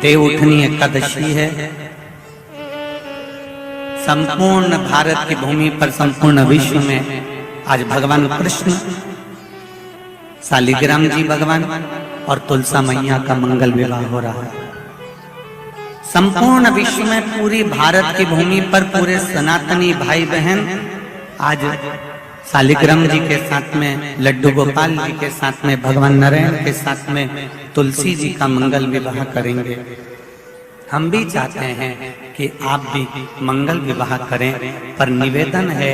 देवउठनी एकादशी है। संपूर्ण भारत की भूमि पर, संपूर्ण विश्व में आज भगवान कृष्ण, शालिग्राम जी भगवान और तुलसा मैया का मंगल विवाह हो रहा है। संपूर्ण विश्व में, पूरी भारत की भूमि पर पूरे सनातनी भाई बहन आज शालिग्राम जी के साथ में, लड्डू गोपाल जी के साथ में, भगवान नारायण के साथ में तुलसी जी का मंगल विवाह करेंगे। हम भी चाहते हैं कि आप भी मंगल विवाह करें, पर निवेदन है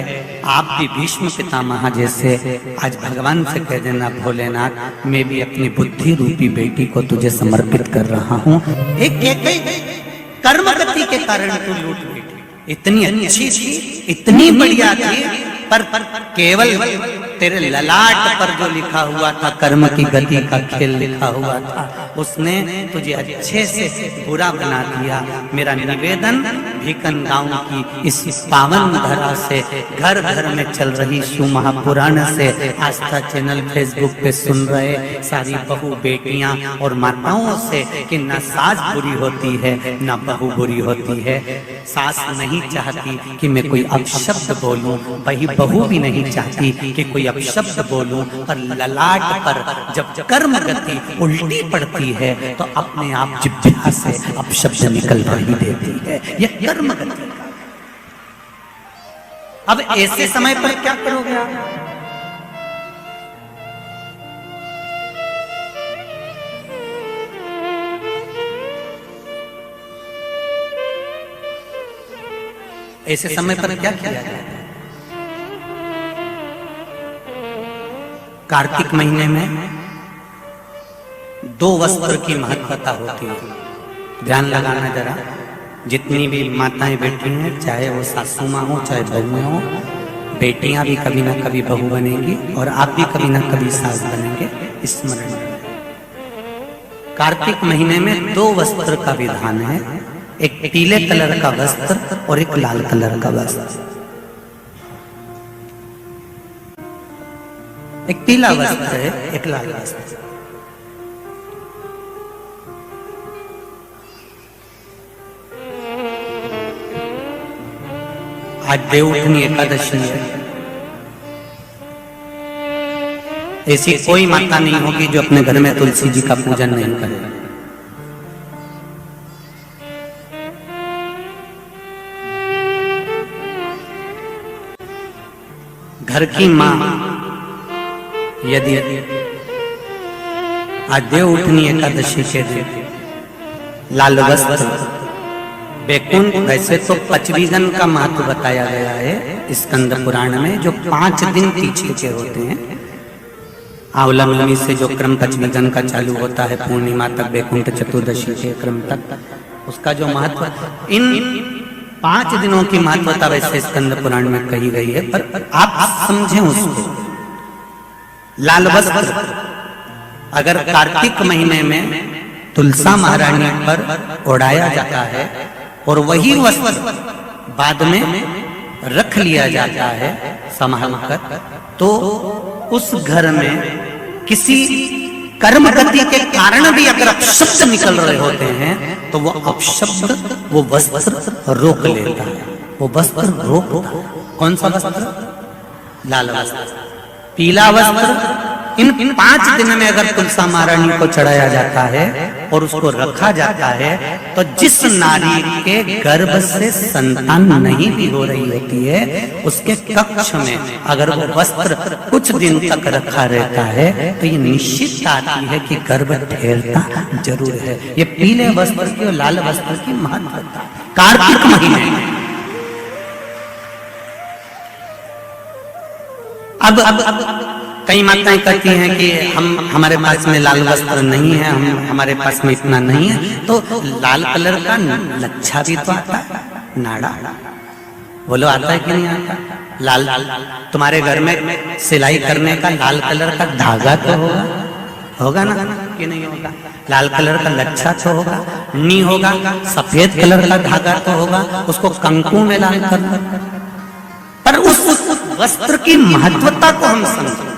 आप भी भीष्म पितामह जैसे आज भगवान से कह देना, भोलेनाथ मैं भी अपनी बुद्धि रूपी बेटी को तुझे समर्पित कर रहा हूँ। एक कर्म गति के कारण तू लूट बैठी, इतनी अच्छी थी, इतनी बढ़िया थी, पर केवल तेरे ललाट पर जो लिखा हुआ था कर्म की गति का खेल लिखा हुआ था, उसने तुझे अच्छे से बुरा बना दिया। मेरा निवेदन भीकन गांव की इस पावन धरा से, घर घर में चल रही शिव महापुराण से, आस्था चैनल फेसबुक पे सुन रहे सारी बहू बेटियां और माताओं से कि ना सास बुरी होती है ना बहू बुरी होती है। सास नहीं चाहती कि मैं कोई अपशब्द बोलूं, वही बहू भी नहीं चाहती कि कोई अपशब्द बोलूं, पर ललाट पर जब कर्म गति उल्टी पड़ती है तो अपने आप जिह्वा से अपशब्द निकल ही देती है। यह कर्म गति। अब ऐसे समय पर क्या करोगे आप? ऐसे समय पर क्या किया जाए? कार्तिक महीने में दो वस्त्र की महत्वता होती है। ध्यान लगाना जरा, जितनी भी माताएं बैठी हैं, चाहे वो सासू माँ हो चाहे बहुएं हो, बेटियां भी कभी ना कभी बहू बनेंगी और आप भी कभी ना कभी सास बनेंगे, स्मरण में। कार्तिक महीने में दो वस्त्र का विधान है, एक पीले कलर का वस्त्र और एक लाल कलर का वस्त्र। एक पीला वस्त्र है, एक लाल वस्त्र। आज देवउठनी एकादशी है। ऐसी कोई माता नहीं होगी जो अपने घर में तुलसी जी का पूजन नहीं करे। घर की मां यदि आज देवउठनी एकादशी के दिन लाल वस्त्र, बैकुंठ, वैसे तो पचवीगन का महत्व बताया गया है स्कंद पुराण में, जो 5 दिन पीछे के होते हैं। आंवला नवमी से जो क्रम पचवीगन का चालू होता है, पूर्णिमा तक, बैकुंठ चतुर्दशी के क्रम तक, उसका जो महत्व, इन 5 दिनों की महत्वता वैसे स्कंद पुराण में कही गई है, पर आप समझें उसको। लाल वस्त्र अगर कार्तिक महीने में तुलसा महारानी पर ओढ़ाया जाता है और वही वस्त्र बाद में रख लिया जाता है संभाल कर, तो उस घर में किसी कर्म गति के कारण भी अगर अपशब्द निकल रहे होते हैं तो वो अपशब्द वो वस्त्र रोक लेता है। वो वस्त्र रोकता है। कौन सा वस्त्र? लाल वस्त्र, पीला वस्त्र। इन 5 दिन में अगर तुलसा महारानी को चढ़ाया जाता है और उसको रखा जाता है, तो जिस नारी के गर्भ से संतान नहीं भी हो रही होती है, उसके कक्ष में अगर वो वस्त्र कुछ दिन तक रखा रहता है तो ये निश्चित आती है कि गर्भ ठहरता जरूर है। ये पीले वस्त्र की और लाल वस्त्र की महत्वता कार्तिक महीने में। अब कई माताएं कहती हैं कि हमारे पास में लाल वस्त्र नहीं है, हमारे पास में इतना नहीं है, तो लाल कलर का लच्छा भी तो आता है, नाड़ा। बोलो आता है कि नहीं आता? लाल तुम्हारे घर में सिलाई करने का लाल कलर का धागा तो होगा ना कि नहीं होगा? लाल कलर का लच्छा तो होगा, नहीं होगा सफेद कलर का धागा तो होगा, उसको कंकु में लाल करना। पर उस वस्त्र की महत्वता को हम समझें।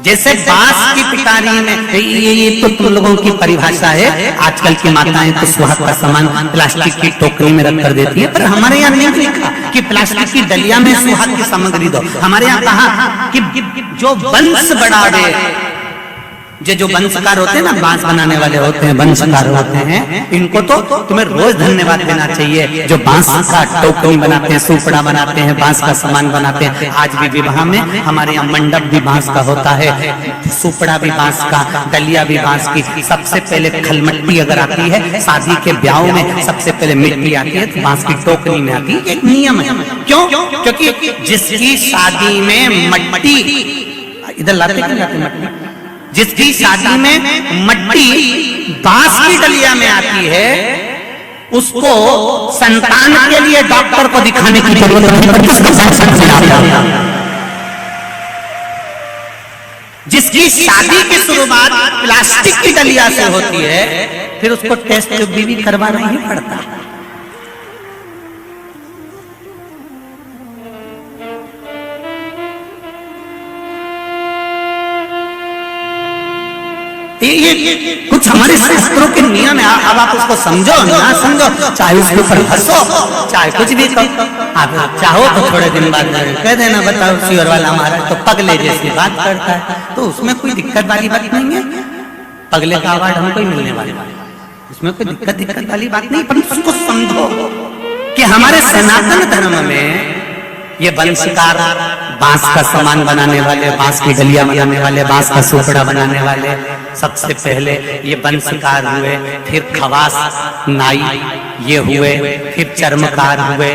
जैसे बांस की पिटारी में, ये तो तुम लोगों की परिभाषा है। आजकल की माताएं तो सुहाग का सामान प्लास्टिक की टोकरी में रख कर देती है, पर हमारे यहाँ नहीं लिखा कि प्लास्टिक की डलिया में सुहाग की सामग्री दो। हमारे यहाँ कहा कि जो वंश बढ़ावे, जो वंशकार होते हैं ना, बांस बनाने वाले होते हैं, वंशकार होते हैं, इनको तो तुम्हें रोज धन्यवाद देना चाहिए। जो बांस का टोकरी बनाते हैं, सुपड़ा बनाते हैं, बांस का सामान बनाते हैं। आज भी विवाह में हमारे यहाँ मंडप भी बांस का होता है, सुपड़ा भी बांस का, डलिया भी बांस की। सबसे पहले खलमट्टी अगर आती है शादी के ब्याह में, सबसे पहले मिट्टी आती है तो बांस की टोकरी में आती है। एक नियम है। क्यों? क्योंकि जिसकी शादी में मट्टी, इधर लाते क्यों जाते मट्टी, जिसकी शादी में मट्टी बांस की डलिया में आती है, उसको संतान के लिए डॉक्टर को दिखाने की जरूरत नहीं। जिसकी शादी की शुरुआत प्लास्टिक की डलिया से होती है, फिर उसको टेस्ट भी करवाना ही पड़ता है। ये कुछ हमारे शास्त्रों के नियम है। अब आप उसको समझो ना समझो, चाहे उसके ऊपर हंसो, चाहे कुछ भी करो, आप चाहो तो थोड़े दिन बाद कह देना, बताओ शिवर वाला हमारा तो पगले जैसी बात करता है, तो उसमें कोई दिक्कत वाली बात नहीं है। पगले का अवार्ड हमको ही मिलने वाला है, उसमें कोई दिक्कत वाली बात नहीं। पर उसको समझो कि हमारे सनातन धर्म में ये वंशकार, बांस का सामान बनाने वाले, बांस की डलिया बनाने वाले, बांस का सुपड़ा बनाने वाले, सबसे पहले ये वंशकार हुए, फिर खवास नाई ये हुए, फिर चर्मकार हुए,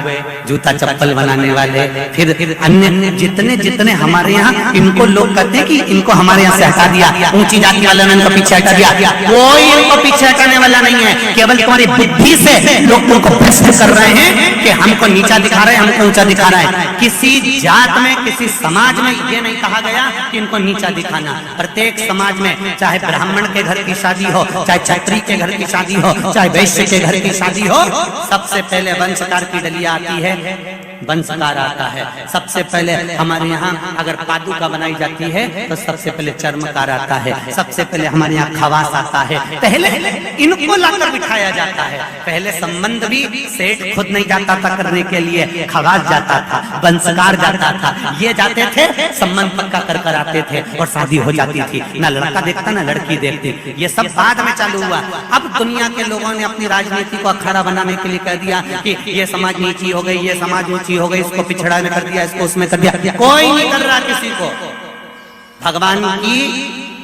जूता चप्पल बनाने वाले, फिर अन्य जितने जितने हमारे यहाँ, इनको लोग कहते हैं कि इनको हमारे यहाँ से हटा दिया, ऊंची जाति वालों ने इनको पीछे हटा दिया। कोई इनको पीछे हटाने वाला नहीं है। केवल तुम्हारी बुद्धि से लोग तुमको प्रश्न कर रहे हैं कि हमको नीचा दिखा रहे हैं, हमको ऊंचा दिखा रहा है। किसी जात में, किसी समाज में ये नहीं कहा गया कि इनको नीचा दिखाना। प्रत्येक समाज में, चाहे ब्राह्मण के घर की शादी हो, चाहे क्षत्रिय के घर की शादी हो, चाहे वैश्य के घर की शादी हो, सबसे पहले वंशकार की डलिया आती है, वंशकार आता है। सबसे पहले हमारे यहाँ अगर पादुका बनाई जाती है तो सबसे पहले चर्मकार आता है, सबसे पहले हमारे यहाँ खवास आता है। पहले इनको लाकर बिठाया जाता है। पहले संबंध भी सेठ खुद नहीं जाता था करने के लिए, खवास जाता था, वंशकार जाता था, ये जाते थे, संबंध पक्का कर कर आते थे और शादी हो जाती थी। ना लड़का देखता ना लड़की देखती। ये सब बाद में चालू हुआ। अब दुनिया के लोगों ने अपनी राजनीति को अखाड़ा बनाने के लिए कह दिया कि ये समाज नीची हो गई, ये समाज ऊंची हो गई, इसको पिछड़ा में कर दिया, इसको उसमें कर दिया। कोई नहीं कर रहा किसी को। भगवान की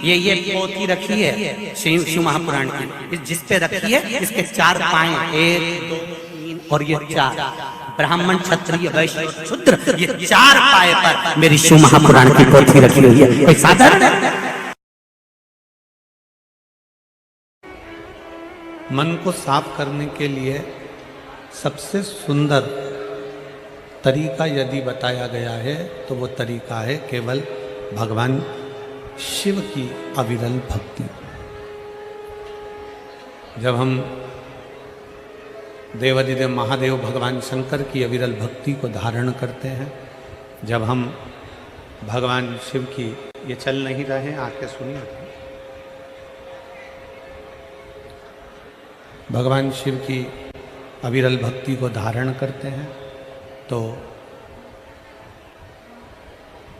ये पोथी रखी है शिव महापुराण की, जिस पे रखी है, इसके 4 पाए, 1 2 3 और ये 4, ब्राह्मण क्षत्रिय वैश्य शूद्र, ये 4 पाए पर मेरी शिव महापुराण की पोथी रखी हुई है। कोई साधारण मन को साफ करने के लिए सबसे सुंदर तरीका यदि बताया गया है तो वो तरीका है केवल भगवान शिव की अविरल भक्ति। जब हम देवाधिदेव महादेव भगवान शंकर की अविरल भक्ति को धारण करते हैं, जब हम भगवान शिव की, ये चल नहीं रहे हैं, आके सुनिए, भगवान शिव की अविरल भक्ति को धारण करते हैं तो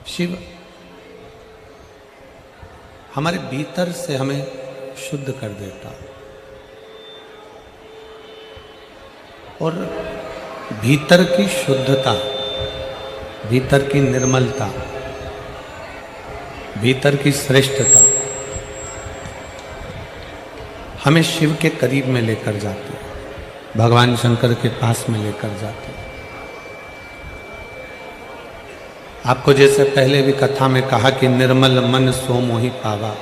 शिव हमारे भीतर से हमें शुद्ध कर देता और भीतर की शुद्धता, भीतर की निर्मलता, भीतर की श्रेष्ठता हमें शिव के करीब में लेकर जाती है, भगवान शंकर के पास में लेकर जाती है। आपको जैसे पहले भी कथा में कहा कि निर्मल मन सो मोहि पावा,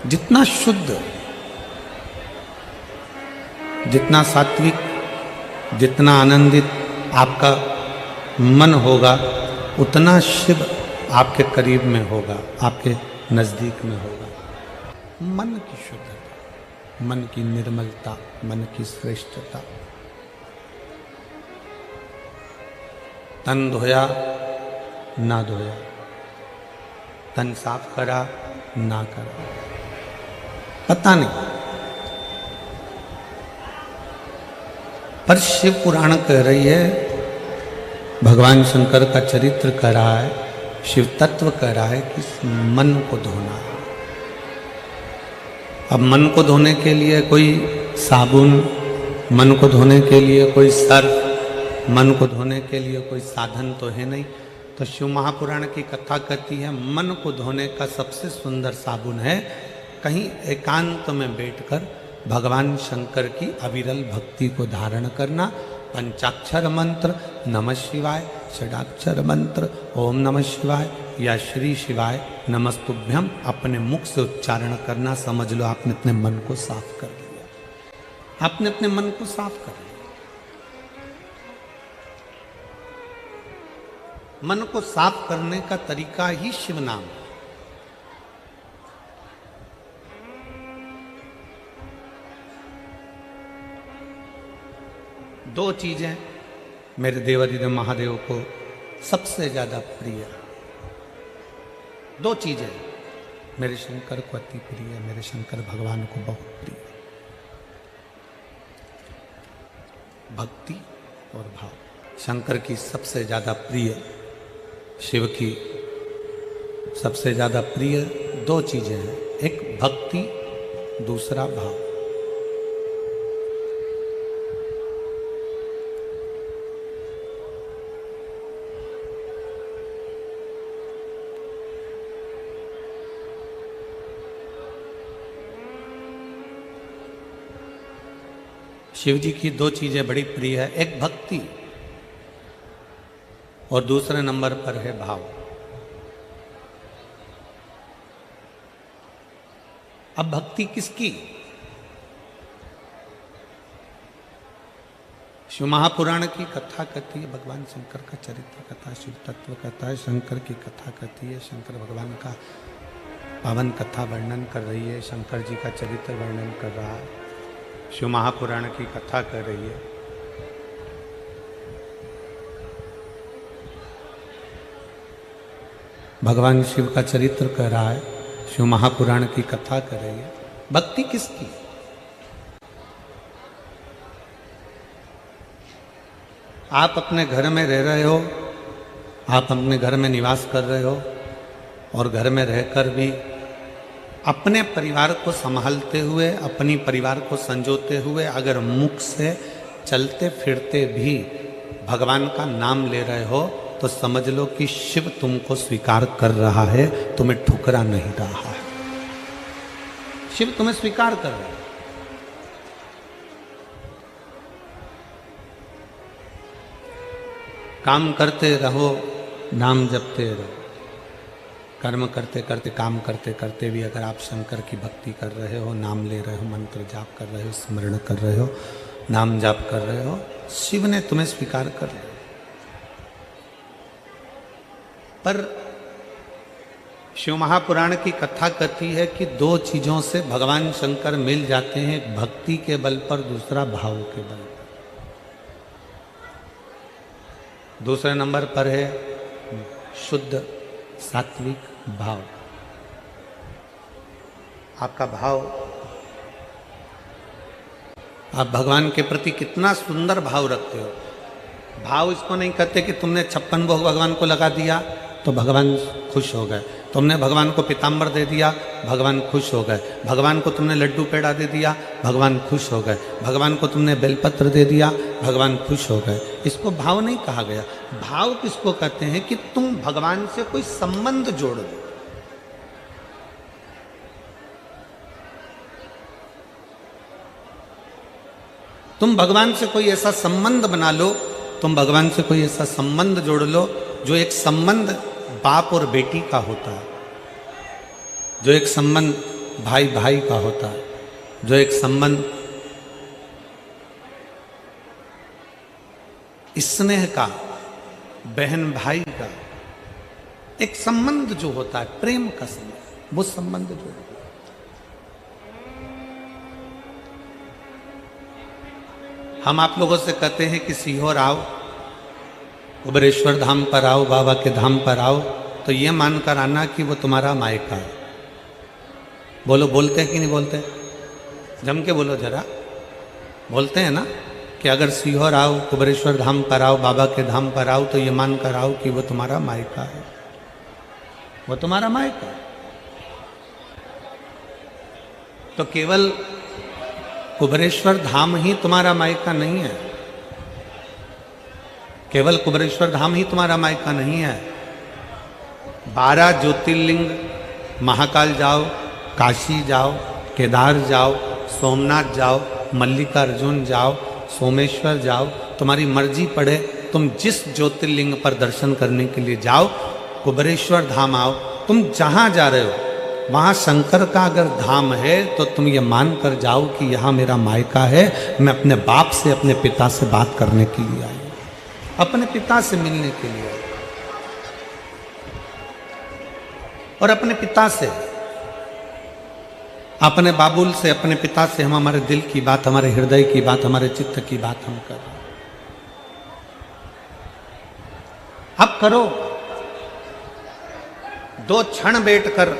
जितना शुद्ध, जितना सात्विक, जितना आनंदित आपका मन होगा, उतना शिव आपके करीब में होगा, आपके नजदीक में होगा। मन की शुद्धता, मन की निर्मलता, मन की श्रेष्ठता। तन धोया ना धोया, तन साफ करा ना करा, पता नहीं। पर शिव पुराण कह रही है, भगवान शंकर का चरित्र कह रहा है, शिव तत्व कह रहा है कि इस मन को धोना है। अब मन को धोने के लिए कोई साबुन, मन को धोने के लिए कोई सर्फ, मन को धोने के लिए कोई साधन तो है नहीं। तो शिव महापुराण की कथा कहती है, मन को धोने का सबसे सुंदर साबुन है कहीं एकांत में बैठकर भगवान शंकर की अविरल भक्ति को धारण करना। पंचाक्षर मंत्र नमः शिवाय, षडाक्षर मंत्र ओम नमः शिवाय या श्री शिवाय नमस्तुभ्यम अपने मुख से उच्चारण करना। समझ लो आपने अपने मन को साफ कर लिया, आपने अपने मन को साफ कर लिया। मन को साफ करने का तरीका ही शिव नाम है। दो चीजें मेरे देवादिदेव महादेव को सबसे ज्यादा प्रिय, दो चीजें मेरे शंकर को अति प्रिय, मेरे शंकर भगवान को बहुत प्रिय, भक्ति और भाव। शंकर की सबसे ज्यादा प्रिय, शिव की सबसे ज्यादा प्रिय दो चीजें हैं, एक भक्ति, दूसरा भाव। शिव जी की दो चीजें बड़ी प्रिय है, एक भक्ति और दूसरे नंबर पर है भाव। अब भक्ति किसकी? शिव महापुराण की कथा कहती है, भगवान शंकर का चरित्र कथा, शिव तत्व कथा है, शंकर की कथा कहती है, शंकर भगवान का पावन कथा वर्णन कर रही है, शंकर जी का चरित्र वर्णन कर रहा है, शिव महापुराण की कथा कर रही है। भगवान शिव का चरित्र कर रहा है, शिव महापुराण की कथा कर रही है। भक्ति किसकी? आप अपने घर में रह रहे हो, आप अपने घर में निवास कर रहे हो और घर में रहकर भी अपने परिवार को संभालते हुए, अपनी परिवार को संजोते हुए अगर मुख से चलते फिरते भी भगवान का नाम ले रहे हो तो समझ लो कि शिव तुमको स्वीकार कर रहा है, तुम्हें ठुकरा नहीं रहा है। शिव तुम्हें स्वीकार कर रहा है। काम करते रहो, नाम जपते रहो। कर्म करते करते, काम करते करते भी अगर आप शंकर की भक्ति कर रहे हो, नाम ले रहे हो, मंत्र जाप कर रहे हो, स्मरण कर रहे हो, नाम जाप कर रहे हो, शिव ने तुम्हें स्वीकार कर लिया। पर शिव महापुराण की कथा कहती है कि दो चीजों से भगवान शंकर मिल जाते हैं, एक भक्ति के बल पर, दूसरा भाव के बल पर। दूसरे नंबर पर है शुद्ध सात्विक भाव। आपका भाव, आप भगवान के प्रति कितना सुंदर भाव रखते हो। भाव इसको नहीं कहते कि तुमने 56 भोग भगवान को लगा दिया तो भगवान खुश हो गए, तुमने भगवान को पीताम्बर दे दिया भगवान खुश हो गए, भगवान को तुमने लड्डू पेड़ा दे दिया भगवान खुश हो गए, भगवान को तुमने बेलपत्र दे दिया भगवान खुश हो गए। इसको भाव नहीं कहा गया। भाव किसको कहते हैं कि तुम भगवान से कोई संबंध जोड़ दो। तुम भगवान से कोई ऐसा संबंध बना लो, तुम भगवान से कोई ऐसा संबंध जोड़ लो जो एक संबंध बाप और बेटी का होता है, जो एक संबंध भाई भाई का होता है, जो एक संबंध स्नेह का, बहन भाई का, एक संबंध जो होता है प्रेम का संबंध, वो संबंध जो होता है। हम आप लोगों से कहते हैं कि सीहोर आओ, कुबेरेश्वर धाम पर आओ, बाबा के धाम पर आओ, तो ये मानकर आना कि वो तुम्हारा मायका है। बोलो, बोलते हैं कि नहीं बोलते? जम के बोलो जरा, बोलते हैं ना कि अगर सीहोर आओ, कुबरेश्वर धाम पर आओ, बाबा के धाम पर आओ, तो ये मान कर आओ कि वो तुम्हारा मायका है, वो तुम्हारा मायका है। तो केवल कुबरेश्वर धाम ही तुम्हारा मायका नहीं है, केवल कुबरेश्वर धाम ही तुम्हारा मायका नहीं है। 12 ज्योतिर्लिंग, महाकाल जाओ, काशी जाओ, केदार जाओ, सोमनाथ जाओ, मल्लिकार्जुन जाओ, सोमेश्वर जाओ, तुम्हारी मर्जी पड़े, तुम जिस ज्योतिर्लिंग पर दर्शन करने के लिए जाओ, कुबरेश्वर धाम आओ। तुम जहां जा रहे हो वहां शंकर का अगर धाम है तो तुम ये मान कर जाओ कि यहाँ मेरा मायका है, मैं अपने बाप से, अपने पिता से बात करने के लिए आई, अपने पिता से मिलने के लिए आई, और अपने पिता से, अपने बाबुल से, अपने पिता से हम हमारे दिल की बात, हमारे हृदय की बात, हमारे चित्त की बात हम कर रहे हैं। अब करो, 2 क्षण बैठकर,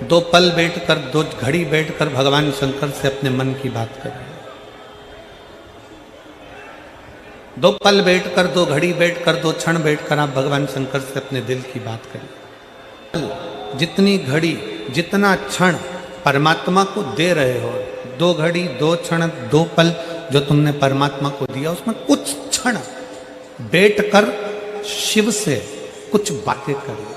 2 पल बैठकर, 2 घड़ी बैठकर भगवान शंकर से अपने मन की बात करें। 2 पल बैठकर, 2 घड़ी बैठकर, 2 क्षण बैठकर आप भगवान शंकर से अपने दिल की बात करें। जितनी घड़ी, जितना क्षण परमात्मा को दे रहे हो, 2 घड़ी, 2 क्षण, 2 पल जो तुमने परमात्मा को दिया, उसमें कुछ क्षण बैठकर शिव से कुछ बातें करिए।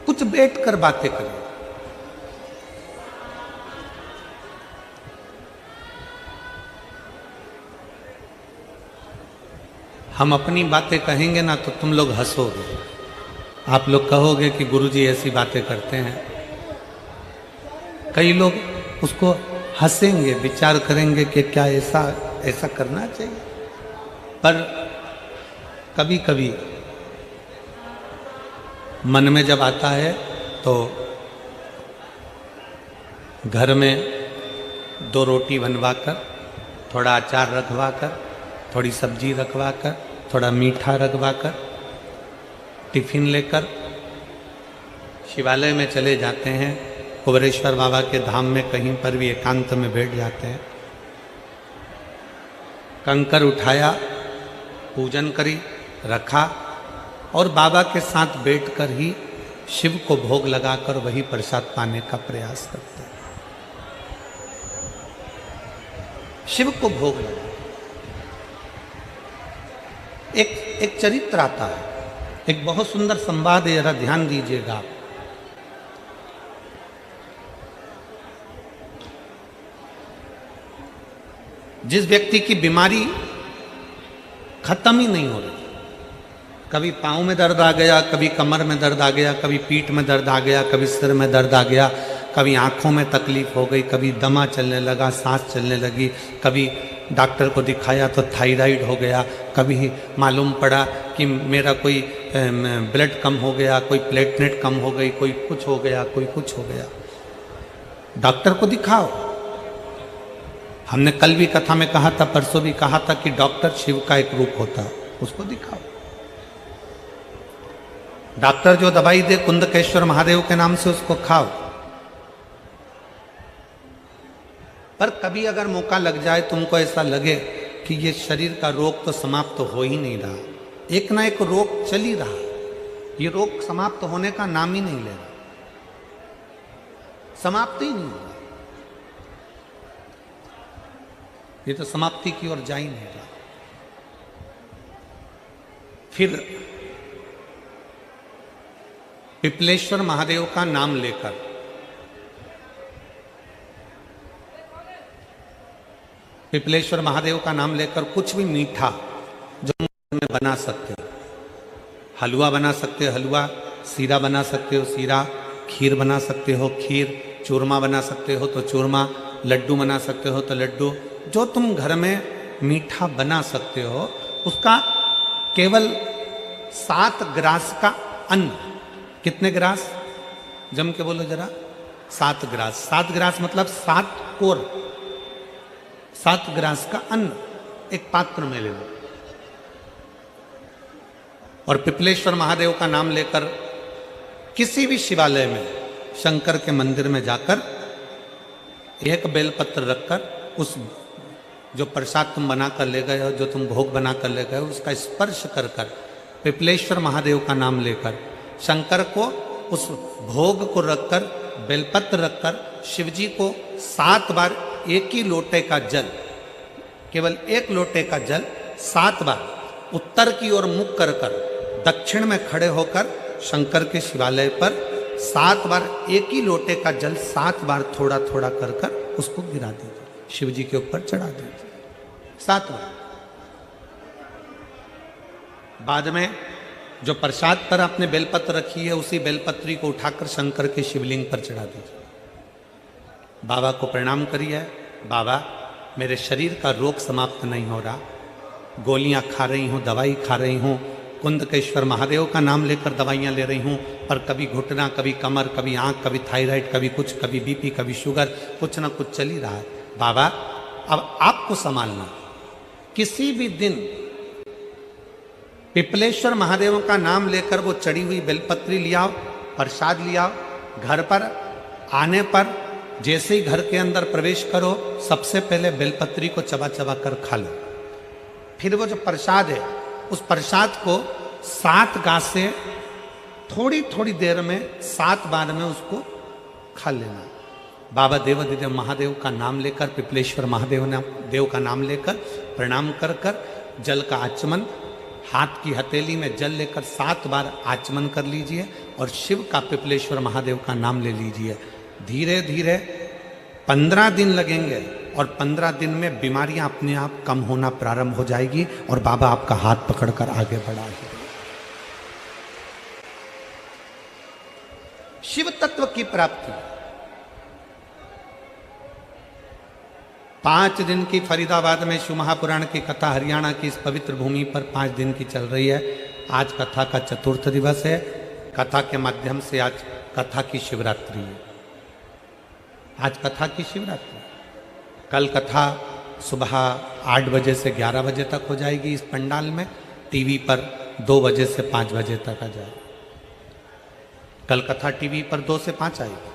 कुछ बैठकर बातें करें। हम अपनी बातें कहेंगे ना तो तुम लोग हंसोगे, आप लोग कहोगे कि गुरुजी ऐसी बातें करते हैं। कई लोग उसको हंसेंगे, विचार करेंगे कि क्या ऐसा करना चाहिए। पर कभी कभी मन में जब आता है तो घर में 2 रोटी बनवाकर, थोड़ा अचार रखवाकर, थोड़ी सब्जी रखवाकर, थोड़ा मीठा रखवाकर, टिफिन लेकर शिवालय में चले जाते हैं। कुबरेश्वर बाबा के धाम में कहीं पर भी एकांत में बैठ जाते हैं। कंकर उठाया, पूजन करी, रखा, और बाबा के साथ बैठकर ही शिव को भोग लगाकर वही प्रसाद पाने का प्रयास करते हैं। शिव को भोग लगा। एक चरित्र आता है, एक बहुत सुंदर संवाद है, जरा ध्यान दीजिएगा आप। जिस व्यक्ति की बीमारी खत्म ही नहीं हो रही, कभी पाँव में दर्द आ गया, कभी कमर में दर्द आ गया, कभी पीठ में दर्द आ गया, कभी सिर में दर्द आ गया, कभी आँखों में तकलीफ हो गई, कभी दमा चलने लगा, सांस चलने लगी, कभी डॉक्टर को दिखाया तो थायराइड हो गया, कभी मालूम पड़ा कि मेरा कोई ब्लड कम हो गया, कोई प्लेटलेट कम हो गई, कोई कुछ हो गया, कोई कुछ हो गया। डॉक्टर को दिखाओ। हमने कल भी कथा में कहा था, परसों भी कहा था कि डॉक्टर शिव का एक रूप होता है, उसको दिखाओ। डॉक्टर जो दवाई दे कुंदकेश्वर महादेव के नाम से, उसको खाओ। पर कभी अगर मौका लग जाए, तुमको ऐसा लगे कि ये शरीर का रोग तो समाप्त हो ही नहीं रहा, एक ना एक रोग चल ही रहा, ये रोग समाप्त होने का नाम ही नहीं ले रहा, समाप्त ही नहीं हो रहा, ये तो समाप्ति की ओर जा ही नहीं रहा। फिर पिपलेश्वर महादेव का नाम लेकर, पिपलेश्वर महादेव का नाम लेकर कुछ भी मीठा जो में बना सकते हो, हलवा बना सकते हो हलवा, सीरा बना सकते हो सीरा, खीर बना सकते हो खीर, चूरमा बना सकते हो तो चूरमा, लड्डू बना सकते हो तो लड्डू, जो तुम घर में मीठा बना सकते हो, उसका केवल 7 ग्रास का अन्न। कितने ग्रास? जम के बोलो जरा। 7 ग्रास। 7 ग्रास मतलब 7 कोर, 7 ग्रास का अन्न एक पात्र में ले लो और पिपलेश्वर महादेव का नाम लेकर किसी भी शिवालय में, शंकर के मंदिर में जाकर एक बेलपत्र रखकर उस जो प्रसाद तुम बना कर ले गए हो, जो तुम भोग बना कर ले गए हो, उसका स्पर्श कर कर पिपलेश्वर महादेव का नाम लेकर शंकर को उस भोग को रखकर, बेलपत्र रखकर शिवजी को 7 बार एक ही लोटे का जल, केवल एक लोटे का जल 7 बार उत्तर की ओर मुख कर कर दक्षिण में खड़े होकर शंकर के शिवालय पर 7 बार एक ही लोटे का जल 7 बार थोड़ा थोड़ा कर कर उसको गिरा दीजिए, शिव जी के ऊपर चढ़ा दीजिए 7 बार। बाद में जो प्रसाद पर आपने बेलपत्र रखी है उसी बेलपत्री को उठाकर शंकर के शिवलिंग पर चढ़ा दीजिए। बाबा को प्रणाम करिए, बाबा मेरे शरीर का रोग समाप्त नहीं हो रहा, गोलियां खा रही हूँ, दवाई खा रही हूँ, कुंदकेश्वर महादेव का नाम लेकर दवाइयाँ ले रही हूँ, पर कभी घुटना, कभी कमर, कभी आँख, कभी थायराइड, कभी कुछ, कभी बीपी, कभी शुगर, कुछ ना कुछ चल ही रहा है। बाबा अब आपको संभालना, किसी भी दिन पिपलेश्वर महादेव का नाम लेकर वो चढ़ी हुई बेलपत्री लियाओ, प्रसाद लियाओ, घर पर आने पर जैसे ही घर के अंदर प्रवेश करो सबसे पहले बेलपत्री को चबा चबा कर खा लो। फिर वो जो प्रसाद है उस प्रसाद को 7 गांठ से थोड़ी थोड़ी देर में 7 बार में उसको खा लेना। बाबा देवाधिदेव महादेव का नाम लेकर, पिपलेश्वर महादेव देव का नाम लेकर प्रणाम कर कर जल का आचमन, हाथ की हथेली में जल लेकर 7 बार आचमन कर लीजिए और शिव का, पिपलेश्वर महादेव का नाम ले लीजिए। धीरे धीरे 15 दिन लगेंगे और 15 दिन में बीमारियां अपने आप कम होना प्रारंभ हो जाएगी और बाबा आपका हाथ पकड़कर आगे बढ़ाएंगे। शिव तत्व की प्राप्ति 5 दिन की फरीदाबाद में शिव महापुराण की कथा हरियाणा की इस पवित्र भूमि पर 5 दिन की चल रही है। आज कथा का 4th दिवस है। कथा के माध्यम से आज कथा की शिवरात्रि है। आज कथा की शिवरात्रि, कल कथा सुबह 8 बजे से 11 बजे तक हो जाएगी इस पंडाल में, टीवी पर 2 बजे से 5 बजे तक आ जाएगी। कल कथा टीवी पर 2 से 5 आएगी।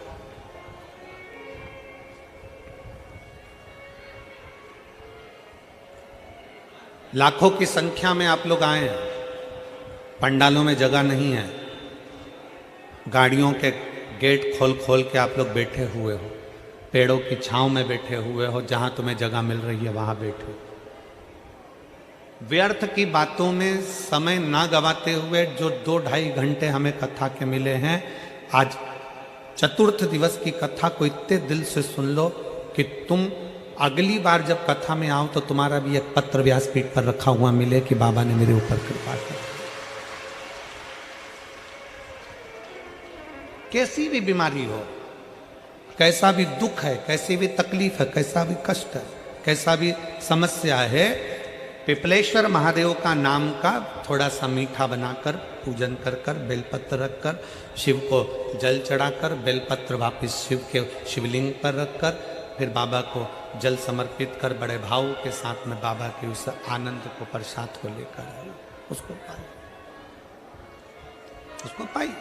लाखों की संख्या में आप लोग आए हैं, पंडालों में जगह नहीं है, गाड़ियों के गेट खोल खोल के आप लोग बैठे हुए हो, पेड़ों की छांव में बैठे हुए हो, जहां तुम्हें जगह मिल रही है वहां बैठो। व्यर्थ की बातों में समय ना गवाते हुए जो 2-2.5 घंटे हमें कथा के मिले हैं, आज 4th दिवस की कथा को इतने दिल से सुन लो कि तुम अगली बार जब कथा में आओ तो तुम्हारा भी एक पत्र व्यासपीठ पर रखा हुआ मिले कि बाबा ने मेरे ऊपर कृपा की। कैसी भी बीमारी हो, कैसा भी दुख है, कैसी भी तकलीफ है, कैसा भी कष्ट है, कैसा भी समस्या है, पिपलेश्वर महादेव का नाम का थोड़ा सा मीठा बनाकर पूजन कर कर, बेलपत्र रखकर, शिव को जल चढ़ाकर, बेलपत्र वापस शिव के शिवलिंग पर रखकर, फिर बाबा को जल समर्पित कर बड़े भाव के साथ में बाबा के उस आनंद को, प्रसाद को लेकर उसको पाइए, उसको पाइए।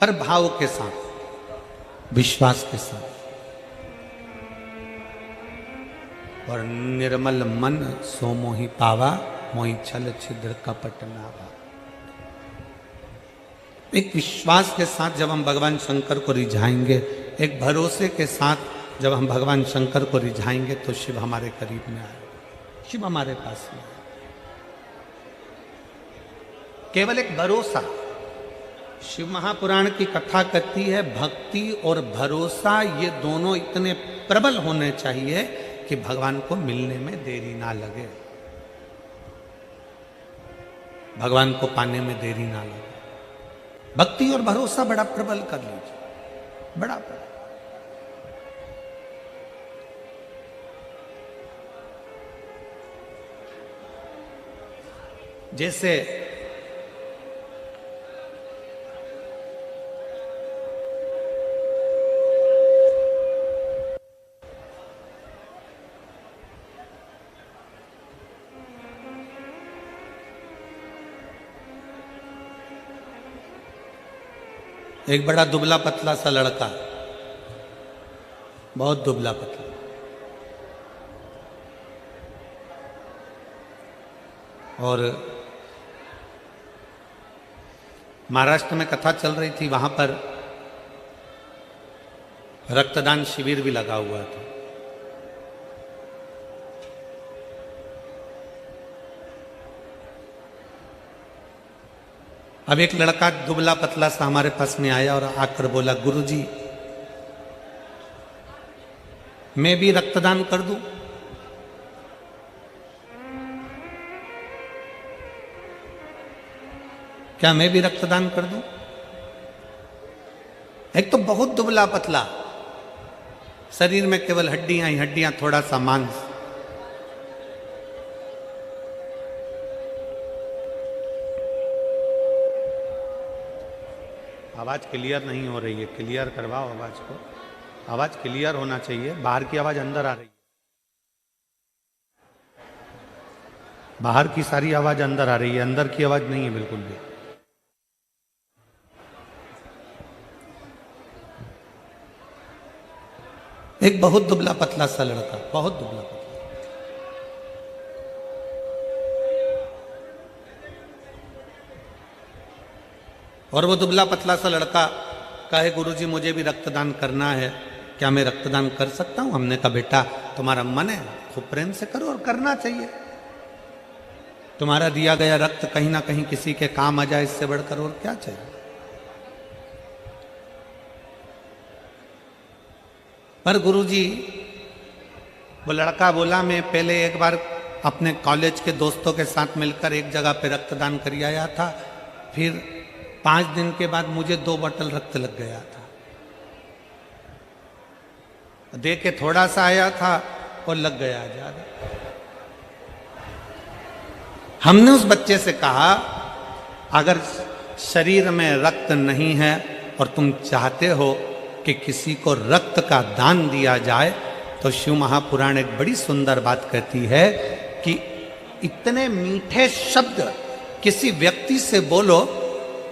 पर भाव के साथ, विश्वास के साथ, और निर्मल मन सो मोहि पावा, मोहि छल छिद्र कपट नावा। एक विश्वास के साथ जब हम भगवान शंकर को रिझाएंगे, एक भरोसे के साथ जब हम भगवान शंकर को रिझाएंगे तो शिव हमारे करीब में आएगा, शिव हमारे पास में आएगा। केवल एक भरोसा। शिव महापुराण की कथा कहती है भक्ति और भरोसा ये दोनों इतने प्रबल होने चाहिए कि भगवान को मिलने में देरी ना लगे, भगवान को पाने में देरी ना लगे। भक्ति और भरोसा बड़ा प्रबल कर लीजिए, बड़ा प्रबल। जैसे एक बड़ा दुबला पतला सा लड़का, बहुत दुबला पतला, और महाराष्ट्र में कथा चल रही थी, वहां पर रक्तदान शिविर भी लगा हुआ था। अब एक लड़का दुबला पतला सा हमारे पास में आया और आकर बोला, गुरुजी मैं भी रक्तदान कर दूं? क्या मैं भी रक्तदान कर दूं? एक तो बहुत दुबला पतला, शरीर में केवल हड्डियां ही हड्डियां, थोड़ा सा मांस। आवाज क्लियर नहीं हो रही है, क्लियर करवाओ आवाज को, आवाज क्लियर होना चाहिए, बाहर की आवाज अंदर आ रही है, बाहर की सारी आवाज अंदर आ रही है, अंदर की आवाज नहीं है बिल्कुल भी। एक बहुत दुबला पतला सा लड़का, बहुत दुबला पतला, और वो दुबला पतला सा लड़का कहे, गुरुजी मुझे भी रक्तदान करना है, क्या मैं रक्तदान कर सकता हूं? हमने कहा बेटा तुम्हारा मन है, खूब प्रेम से करो, और करना चाहिए। तुम्हारा दिया गया रक्त कहीं ना कहीं किसी के काम आ जाए, इससे बढ़कर और क्या चाहिए। पर गुरुजी, वो लड़का बोला, मैं पहले एक बार अपने कॉलेज के दोस्तों के साथ मिलकर एक जगह पे रक्तदान कर आया था, फिर 5 दिन के बाद मुझे 2 बोतल रक्त लग गया था। दे के थोड़ा सा आया था और लग गया ज्यादा। हमने उस बच्चे से कहा, अगर शरीर में रक्त नहीं है और तुम चाहते हो कि किसी को रक्त का दान दिया जाए, तो शिव महापुराण एक बड़ी सुंदर बात कहती है कि इतने मीठे शब्द किसी व्यक्ति से बोलो,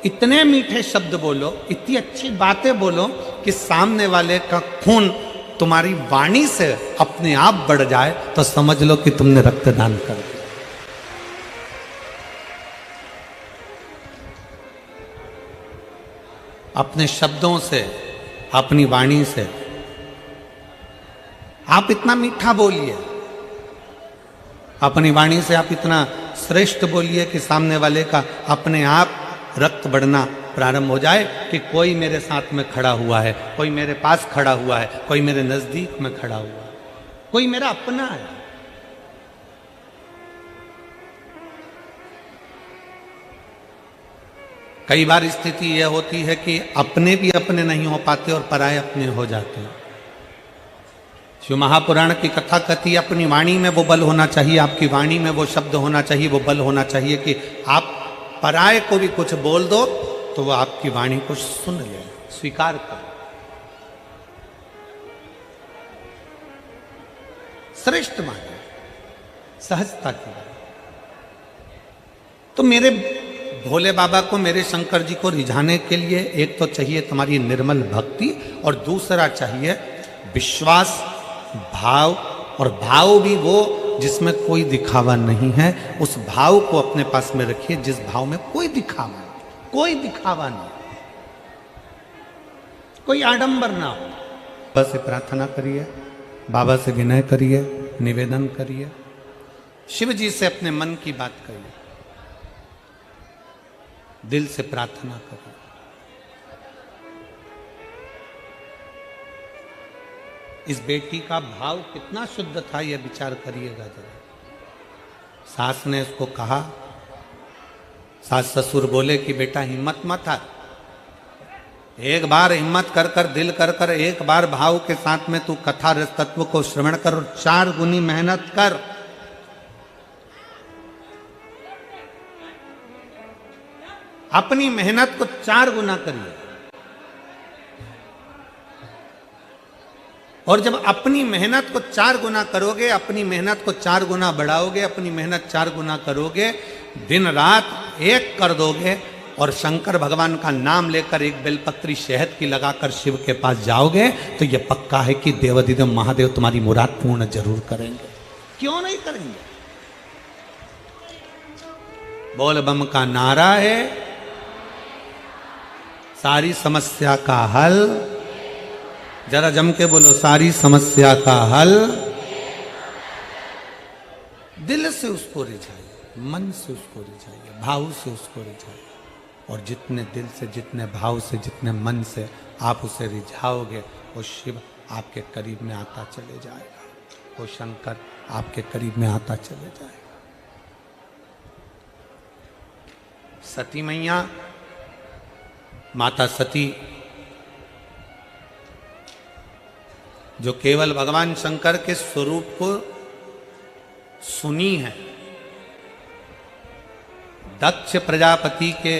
इतने मीठे शब्द बोलो, इतनी अच्छी बातें बोलो कि सामने वाले का खून तुम्हारी वाणी से अपने आप बढ़ जाए, तो समझ लो कि तुमने रक्तदान कर दिया। अपने शब्दों से, अपनी वाणी से आप इतना मीठा बोलिए, अपनी वाणी से आप इतना श्रेष्ठ बोलिए कि सामने वाले का अपने आप रक्त बढ़ना प्रारंभ हो जाए कि कोई मेरे साथ में खड़ा हुआ है, कोई मेरे पास खड़ा हुआ है, कोई मेरे नजदीक में खड़ा हुआ है, कोई मेरा अपना है। कई बार स्थिति यह होती है कि अपने भी अपने नहीं हो पाते और पराये अपने हो जाते हैं। शिव महापुराण की कथा कहती, अपनी वाणी में वो बल होना चाहिए, आपकी वाणी में वो शब्द होना चाहिए, वो बल होना चाहिए कि आप पराये को भी कुछ बोल दो तो वो आपकी वाणी को सुन ले, स्वीकार कर। श्रेष्ठ माने, सहजता की बात। तो मेरे भोले बाबा को, मेरे शंकर जी को रिझाने के लिए एक तो चाहिए तुम्हारी निर्मल भक्ति, और दूसरा चाहिए विश्वास, भाव, और भाव भी वो जिसमें कोई दिखावा नहीं है। उस भाव को अपने पास में रखिए जिस भाव में कोई दिखावा नहीं, कोई दिखावा नहीं, कोई आडंबर ना हो। बाबा से प्रार्थना करिए, बाबा से विनय करिए, निवेदन करिए, शिव जी से अपने मन की बात करिए, दिल से प्रार्थना करिए। इस बेटी का भाव कितना शुद्ध था, यह विचार करिएगा जरा। सास ने इसको कहा, सास ससुर बोले कि बेटा हिम्मत मत हार, एक बार हिम्मत कर कर, दिल कर कर, एक बार भाव के साथ में तू कथा रस तत्व को श्रवण कर और 4 गुनी मेहनत कर। अपनी मेहनत को 4 गुना करिए, और जब अपनी मेहनत को 4 गुना करोगे, अपनी मेहनत को 4 गुना बढ़ाओगे, अपनी मेहनत 4 गुना करोगे, दिन रात एक कर दोगे, और शंकर भगवान का नाम लेकर एक बेलपत्री शहद की लगाकर शिव के पास जाओगे तो यह पक्का है कि देवाधिदेव महादेव तुम्हारी मुराद पूर्ण जरूर करेंगे। क्यों नहीं करेंगे? बोल बम का नारा है, सारी समस्या का हल। जरा जम के बोलो, सारी समस्या का हल। दिल से उसको रिझाइए, मन से उसको रिझाइए, भाव से उसको रिझाइए। और जितने दिल से, जितने भाव से, जितने मन से आप उसे रिझाओगे, वो शिव आपके करीब में आता चले जाएगा, वो शंकर आपके करीब में आता चले जाएगा। सती मैया, माता सती, जो केवल भगवान शंकर के स्वरूप को सुनी है, दक्ष प्रजापति के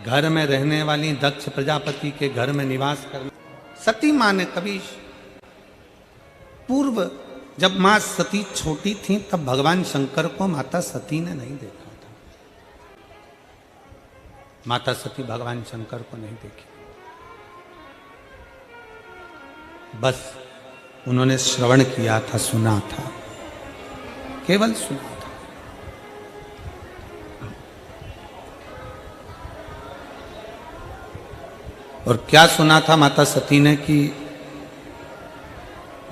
घर में रहने वाली, दक्ष प्रजापति के घर में निवास करने सती मां ने कभी पूर्व, जब मां सती छोटी थी तब भगवान शंकर को माता सती ने नहीं देखा था। माता सती भगवान शंकर को नहीं देखी, बस उन्होंने श्रवण किया था, सुना था, केवल सुना था। और क्या सुना था माता सती ने कि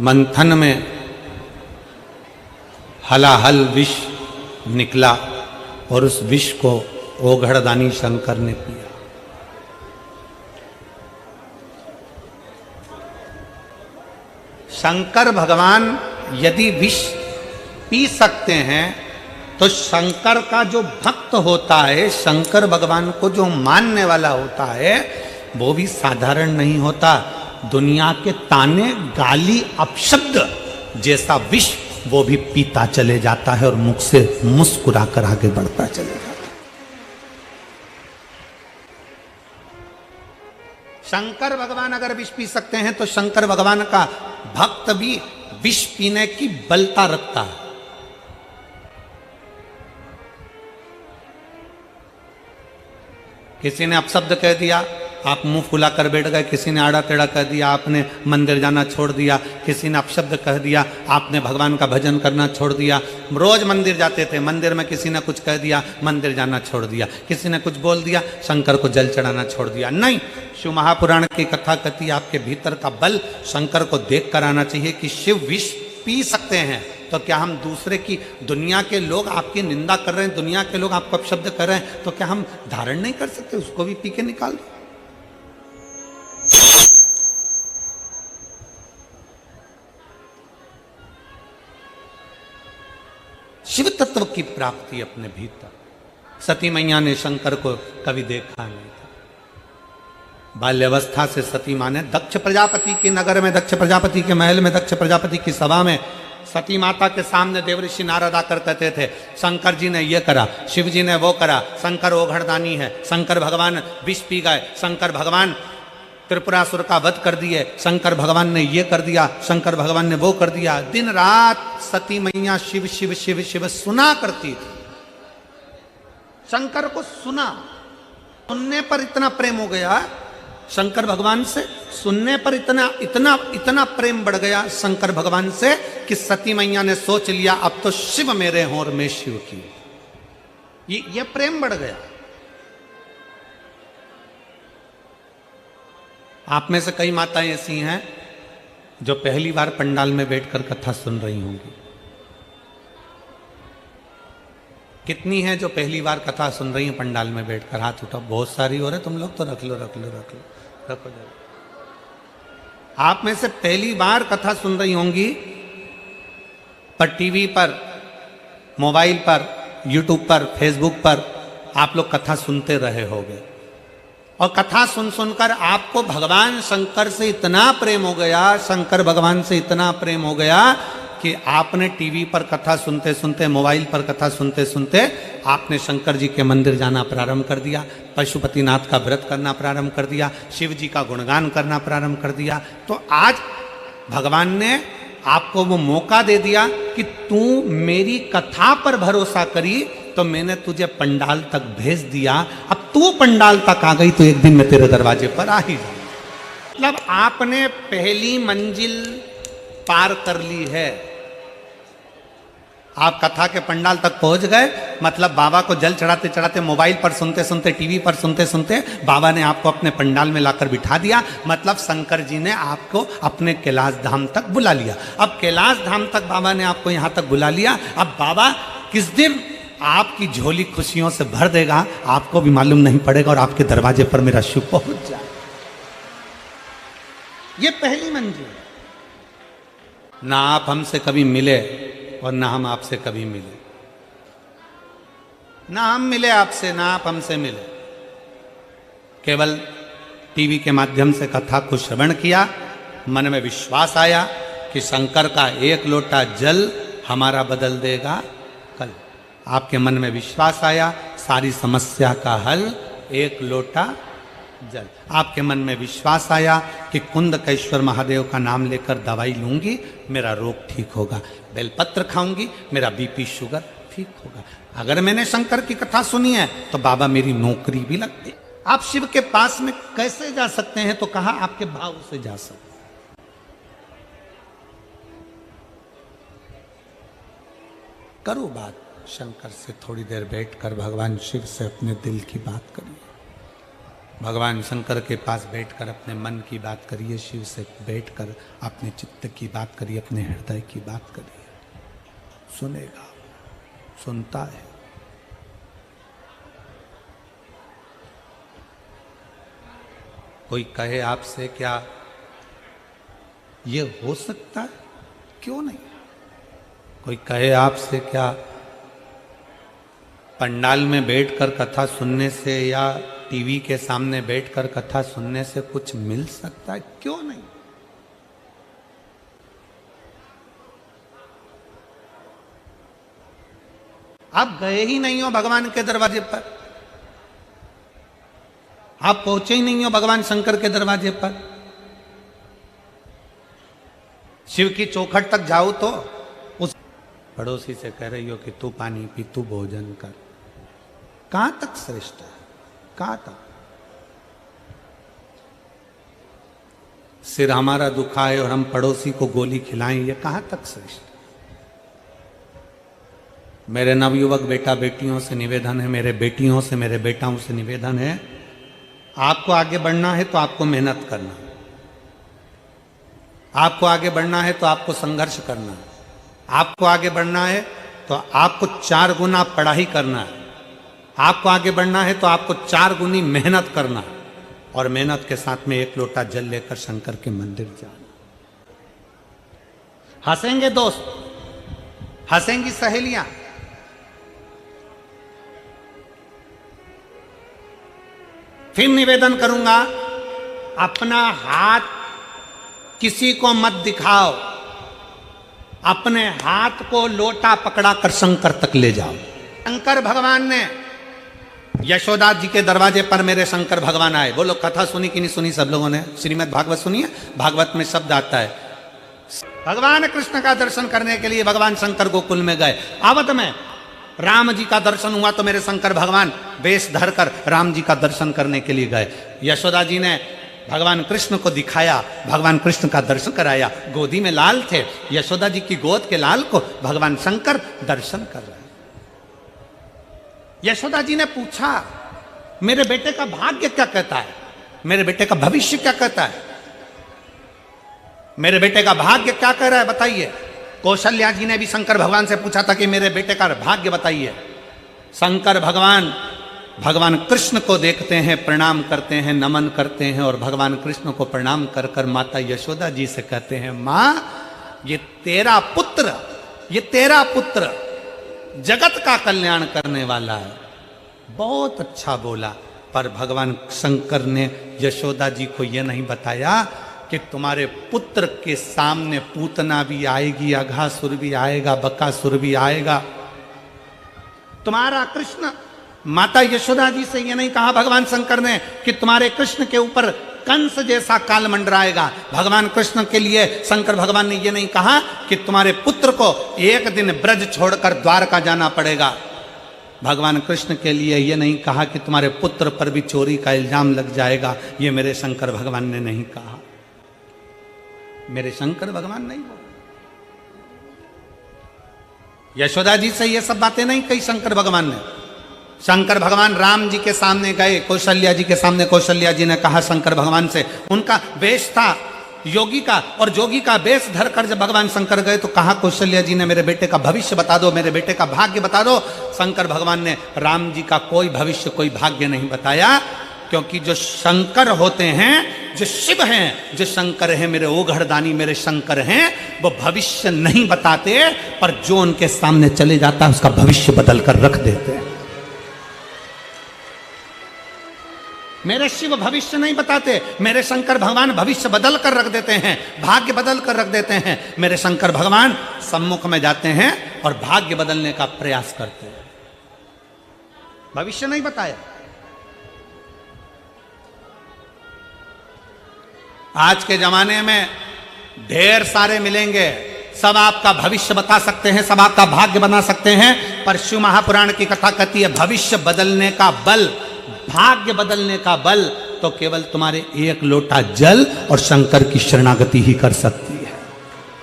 मंथन में हलाहल विष निकला और उस विष को ओघड़दानी शंकर ने पिया। शंकर भगवान यदि विष पी सकते हैं तो शंकर का जो भक्त होता है, शंकर भगवान को जो मानने वाला होता है, वो भी साधारण नहीं होता। दुनिया के ताने, गाली, अपशब्द जैसा विष वो भी पीता चले जाता है और मुख से मुस्कुरा कर आगे बढ़ता चले जाता है। शंकर भगवान अगर विष पी सकते हैं तो शंकर भगवान का भक्त भी विष पीने की बलता रखता है। किसी ने अपशब्द कह दिया, आप मुंह फुला कर बैठ गए। किसी ने आड़ा टेढ़ा कह दिया, आपने मंदिर जाना छोड़ दिया। किसी ने अपशब्द कह दिया, आपने भगवान का भजन करना छोड़ दिया। रोज मंदिर जाते थे, मंदिर में किसी ने कुछ कह दिया, मंदिर जाना छोड़ दिया। किसी ने कुछ बोल दिया, शंकर को जल चढ़ाना छोड़ दिया। नहीं, शिव महापुराण की कथा कहती है आपके भीतर का बल शंकर को देख कर आना चाहिए कि शिव विष पी सकते हैं। तो क्या हम दूसरे की, दुनिया के लोग आपकी निंदा कर रहे हैं, दुनिया के लोग आपको अपशब्द कर रहे हैं, तो क्या हम धारण नहीं कर सकते? उसको भी पी के निकाल दो। शिव तत्व की प्राप्ति अपने भीतर। सती मैया ने शंकर को कभी देखा नहीं था। बाल्यावस्था से सती मां ने दक्ष प्रजापति के नगर में, दक्ष प्रजापति के महल में, दक्ष प्रजापति की सभा में सती माता के सामने देवऋषि नारद आकर कहते थे, शंकर जी ने ये करा, शिव जी ने वो करा, शंकर ओघड़दानी है, शंकर भगवान विष पी गए, शंकर भगवान त्रिपुरासुर का वध कर दिए, शंकर भगवान ने ये कर दिया, शंकर भगवान ने वो कर दिया। दिन रात सती मैया शिव शिव शिव शिव सुना करती थी। शंकर को सुना, सुनने पर इतना प्रेम हो गया शंकर भगवान से, सुनने पर इतना इतना इतना प्रेम बढ़ गया शंकर भगवान से कि सती मैया ने सोच लिया अब तो शिव मेरे हों और मैं शिव की। ये प्रेम बढ़ गया। आप में से कई माताएं ऐसी हैं जो पहली बार पंडाल में बैठकर कथा सुन रही होंगी। कितनी हैं जो पहली बार कथा सुन रही हैं पंडाल में बैठकर? हाथ उठाओ। बहुत सारी हो रहे तुम लोग तो रख लो रख लो रख लो रखो जरा। आप में से पहली बार कथा सुन रही होंगी, पर टीवी पर, मोबाइल पर, यूट्यूब पर, फेसबुक पर आप लोग कथा सुनते रहे होंगे। और कथा सुन सुनकर आपको भगवान शंकर से इतना प्रेम हो गया, शंकर भगवान से इतना प्रेम हो गया कि आपने टीवी पर कथा सुनते सुनते, मोबाइल पर कथा सुनते सुनते आपने शंकर जी के मंदिर जाना प्रारंभ कर दिया, पशुपतिनाथ का व्रत करना प्रारंभ कर दिया, शिव जी का गुणगान करना प्रारंभ कर दिया। तो आज भगवान ने आपको वो मौका दे दिया कि तू मेरी कथा पर भरोसा करी तो मैंने तुझे पंडाल तक भेज दिया। अब तू पंडाल तक आ गई तो एक दिन मैं तेरे दरवाजे पर आ ही जाऊंगा। मतलब आपने पहली मंजिल पार कर ली है, आप कथा के पंडाल तक पहुंच गए। मतलब बाबा को जल चढ़ाते चढ़ाते, मोबाइल पर सुनते सुनते, टीवी पर सुनते सुनते बाबा ने आपको अपने पंडाल में लाकर बिठा दिया। मतलब शंकर जी ने आपको अपने कैलाश धाम तक बुला लिया। अब कैलाश धाम तक बाबा ने आपको यहां तक बुला लिया। अब बाबा किस दिन आपकी झोली खुशियों से भर देगा आपको भी मालूम नहीं पड़ेगा, और आपके दरवाजे पर मेरा शिव पहुंच जाए। ये पहली मंजिल। ना आप हमसे कभी मिले और ना हम आपसे कभी मिले, ना हम मिले आपसे, ना आप हमसे मिले। केवल टीवी के माध्यम से कथा को श्रवण किया, मन में विश्वास आया कि शंकर का एक लोटा जल हमारा बदल देगा कल। आपके मन में विश्वास आया, सारी समस्या का हल एक लोटा जल। आपके मन में विश्वास आया कि कुंदकेश्वर महादेव का नाम लेकर दवाई लूंगी, मेरा रोग ठीक होगा। बेलपत्र खाऊंगी, मेरा बीपी शुगर ठीक होगा। अगर मैंने शंकर की कथा सुनी है तो बाबा मेरी नौकरी भी लग गई। आप शिव के पास में कैसे जा सकते हैं? तो कहा आपके भाव से जा सकते। करो बात शंकर से, थोड़ी देर बैठकर भगवान शिव से अपने दिल की बात करिए। भगवान शंकर के पास बैठकर अपने मन की बात करिए, शिव से बैठकर अपने चित्त की बात करिए, अपने हृदय की बात करिए। सुनेगा, सुनता है। कोई कहे आपसे क्या ये हो सकता है? क्यों नहीं। कोई कहे आपसे क्या पंडाल में बैठकर कथा सुनने से या टीवी के सामने बैठकर कथा सुनने से कुछ मिल सकता है? क्यों नहीं। आप गए ही नहीं हो भगवान के दरवाजे पर, आप पहुंचे ही नहीं हो भगवान शंकर के दरवाजे पर। शिव की चौखट तक जाओ तो उस पड़ोसी से कह रही हो कि तू पानी पी, तू भोजन कर। कहां तक श्रेष्ठ है? कहां तक? सिर हमारा दुखा है और हम पड़ोसी को गोली खिलाएं, ये कहां तक श्रेष्ठ? मेरे नवयुवक बेटा बेटियों से निवेदन है, मेरे बेटियों से, मेरे बेटाओं से निवेदन है, आपको आगे बढ़ना है तो आपको मेहनत करना है, आपको आगे बढ़ना है तो आपको संघर्ष करना है, आपको आगे बढ़ना है तो आपको 4 गुना पढ़ाई करना है, आपको आगे बढ़ना है तो आपको 4 गुनी मेहनत करना है, और मेहनत के साथ में 1 लोटा जल लेकर शंकर के मंदिर जाना। हंसेंगे दोस्त, हंसेंगी सहेलियां, फिर निवेदन करूंगा अपना हाथ किसी को मत दिखाओ, अपने हाथ को लोटा पकड़ा कर शंकर तक ले जाओ। शंकर भगवान ने यशोदा जी के दरवाजे पर मेरे शंकर भगवान आए। बोलो कथा सुनी कि नहीं सुनी सब लोगों ने? श्रीमद् भागवत सुनी है? भागवत में शब्द आता है, भगवान कृष्ण का दर्शन करने के लिए भगवान शंकर गोकुल में गए। अवध में राम जी का दर्शन हुआ तो मेरे शंकर भगवान वेश धरकर राम जी का दर्शन करने के लिए गए। यशोदा जी ने भगवान कृष्ण को दिखाया, भगवान कृष्ण का दर्शन कराया। गोदी में लाल थे, यशोदा जी की गोद के लाल को भगवान शंकर दर्शन कर रहे। यशोदा जी ने पूछा मेरे बेटे का भाग्य क्या कहता है, मेरे बेटे का भविष्य क्या कहता है, मेरे बेटे का भाग्य क्या कह रहा है बताइए। कौशल्या जी ने भी शंकर भगवान से पूछा था कि मेरे बेटे का भाग्य बताइए। शंकर भगवान भगवान कृष्ण को देखते हैं, प्रणाम करते हैं, नमन करते हैं, और भगवान कृष्ण को प्रणाम कर कर माता यशोदा जी से कहते हैं, मां ये तेरा पुत्र, ये तेरा पुत्र जगत का कल्याण करने वाला है। बहुत अच्छा बोला, पर भगवान शंकर ने यशोदा जी को यह नहीं बताया कि तुम्हारे पुत्र के सामने पूतना भी आएगी, अघासुर भी आएगा, बकासुर भी आएगा। तुम्हारा कृष्ण, माता यशोदा जी से यह नहीं कहा भगवान शंकर ने कि तुम्हारे कृष्ण के ऊपर कंस जैसा काल मंडराएगा। भगवान कृष्ण के लिए शंकर भगवान ने यह नहीं कहा कि तुम्हारे पुत्र को एक दिन ब्रज छोड़कर द्वारका जाना पड़ेगा। भगवान कृष्ण के लिए ये नहीं कहा कि तुम्हारे पुत्र पर भी चोरी का इल्जाम लग जाएगा। ये मेरे शंकर भगवान ने नहीं कहा। मेरे शंकर भगवान नहीं बोले। यशोदा जी से ये सब बातें नहीं कही शंकर भगवान ने। शंकर भगवान राम जी के सामने गए, कौशल्या जी के सामने, कौशल्या जी ने कहा शंकर भगवान से, उनका वेश था योगी का, और जोगी का वेश धर कर जब भगवान शंकर गए तो कहा कौशल्या जी ने, मेरे बेटे का भविष्य बता दो, मेरे बेटे का भाग्य बता दो। शंकर भगवान ने राम जी का कोई भविष्य, कोई भाग्य नहीं बताया, क्योंकि जो शंकर होते हैं, जो शिव हैं, जो शंकर हैं, मेरे ओघड़दानी मेरे शंकर हैं, वो भविष्य नहीं बताते, पर जो उनके सामने चले जाता है उसका भविष्य बदल कर रख देते हैं। मेरे शिव भविष्य नहीं बताते, मेरे शंकर भगवान भविष्य बदल कर रख देते हैं, भाग्य बदल कर रख देते हैं। मेरे शंकर भगवान सम्मुख में जाते हैं और भाग्य बदलने का प्रयास करते हैं। भविष्य नहीं बताया। आज के जमाने में ढेर सारे मिलेंगे, सब आपका भविष्य बता सकते हैं, सब आपका भाग्य बना सकते हैं, पर शिव महापुराण की कथा कहती है भविष्य बदलने का बल, भाग्य बदलने का बल तो केवल तुम्हारे एक लोटा जल और शंकर की शरणागति ही कर सकती है।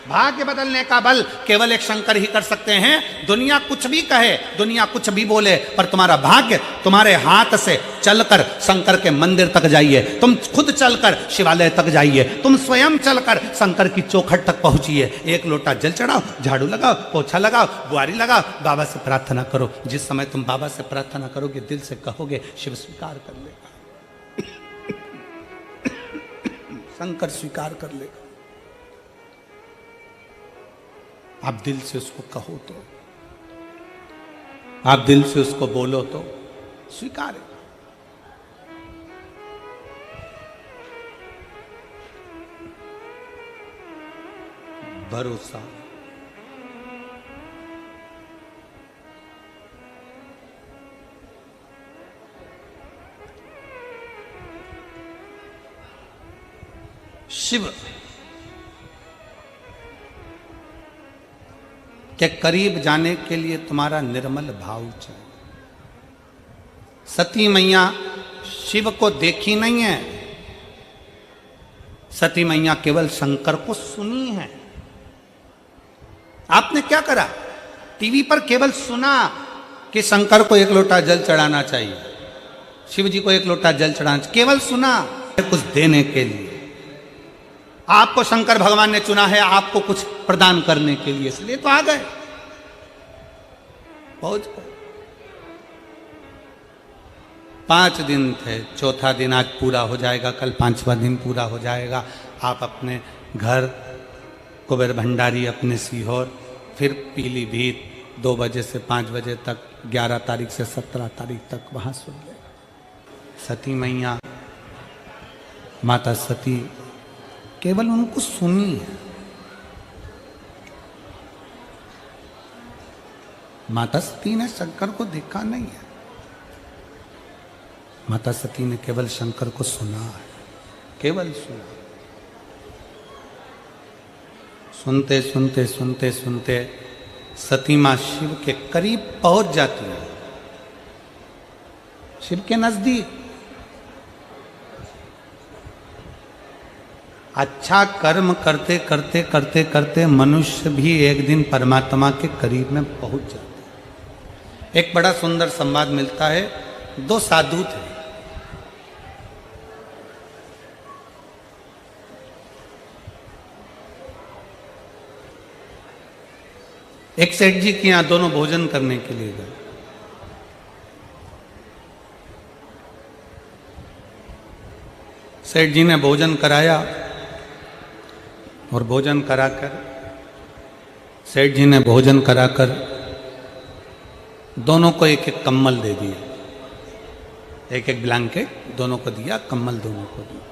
भाग्य बदलने का बल केवल एक शंकर ही कर सकते हैं। दुनिया कुछ भी कहे, दुनिया कुछ भी बोले, पर तुम्हारा भाग्य तुम्हारे हाथ से चलकर शंकर के मंदिर तक जाइए, तुम खुद चलकर शिवालय तक जाइए, तुम स्वयं चलकर शंकर की चौखट तक पहुंचिए। एक लोटा जल चढ़ाओ, झाड़ू लगाओ, पोछा लगाओ, बुआरी लगाओ, बाबा से प्रार्थना करो। जिस समय तुम बाबा से प्रार्थना करोगे, दिल से कहोगे, शिव स्वीकार कर लेगा, शंकर स्वीकार कर लेगा। आप दिल से उसको कहो तो, आप दिल से उसको बोलो तो स्वीकार है। भरोसा, शिव के करीब जाने के लिए तुम्हारा निर्मल भाव चाहिए। सती मैया शिव को देखी नहीं है, सती मैया केवल शंकर को सुनी है। आपने क्या करा? टीवी पर केवल सुना कि शंकर को एक लोटा जल चढ़ाना चाहिए, शिव जी को एक लोटा जल चढ़ाना चाहिए, केवल सुना कुछ देने के लिए। आपको शंकर भगवान ने चुना है आपको कुछ प्रदान करने के लिए, इसलिए तो आ गए, पहुंच गए। 5 दिन थे, चौथा दिन आज पूरा हो जाएगा, कल 5वां दिन पूरा हो जाएगा। आप अपने घर कुबेर भंडारी, अपने सीहोर, फिर पीलीभीत 2 बजे से 5 बजे तक, 11 तारीख से 17 तारीख तक वहां सुन ले। सती मैया, माता सती केवल उनको सुनी है। माता सती ने शंकर को देखा नहीं है, माता सती ने केवल शंकर को सुना है, केवल सुना। सुनते सुनते सुनते सुनते सती मां शिव के करीब पहुंच जाती है, शिव के नजदीक। अच्छा कर्म करते करते करते करते मनुष्य भी एक दिन परमात्मा के करीब में पहुंच जाता है। एक बड़ा सुंदर संवाद मिलता है। 2 साधु थे, एक सेठ जी के यहां दोनों भोजन करने के लिए गए। सेठ जी ने भोजन कराया और भोजन कराकर, सेठ जी ने भोजन कराकर दोनों को एक एक कम्बल दे दिया, एक एक ब्लैंकेट दोनों को दिया, कम्बल दोनों को दिया।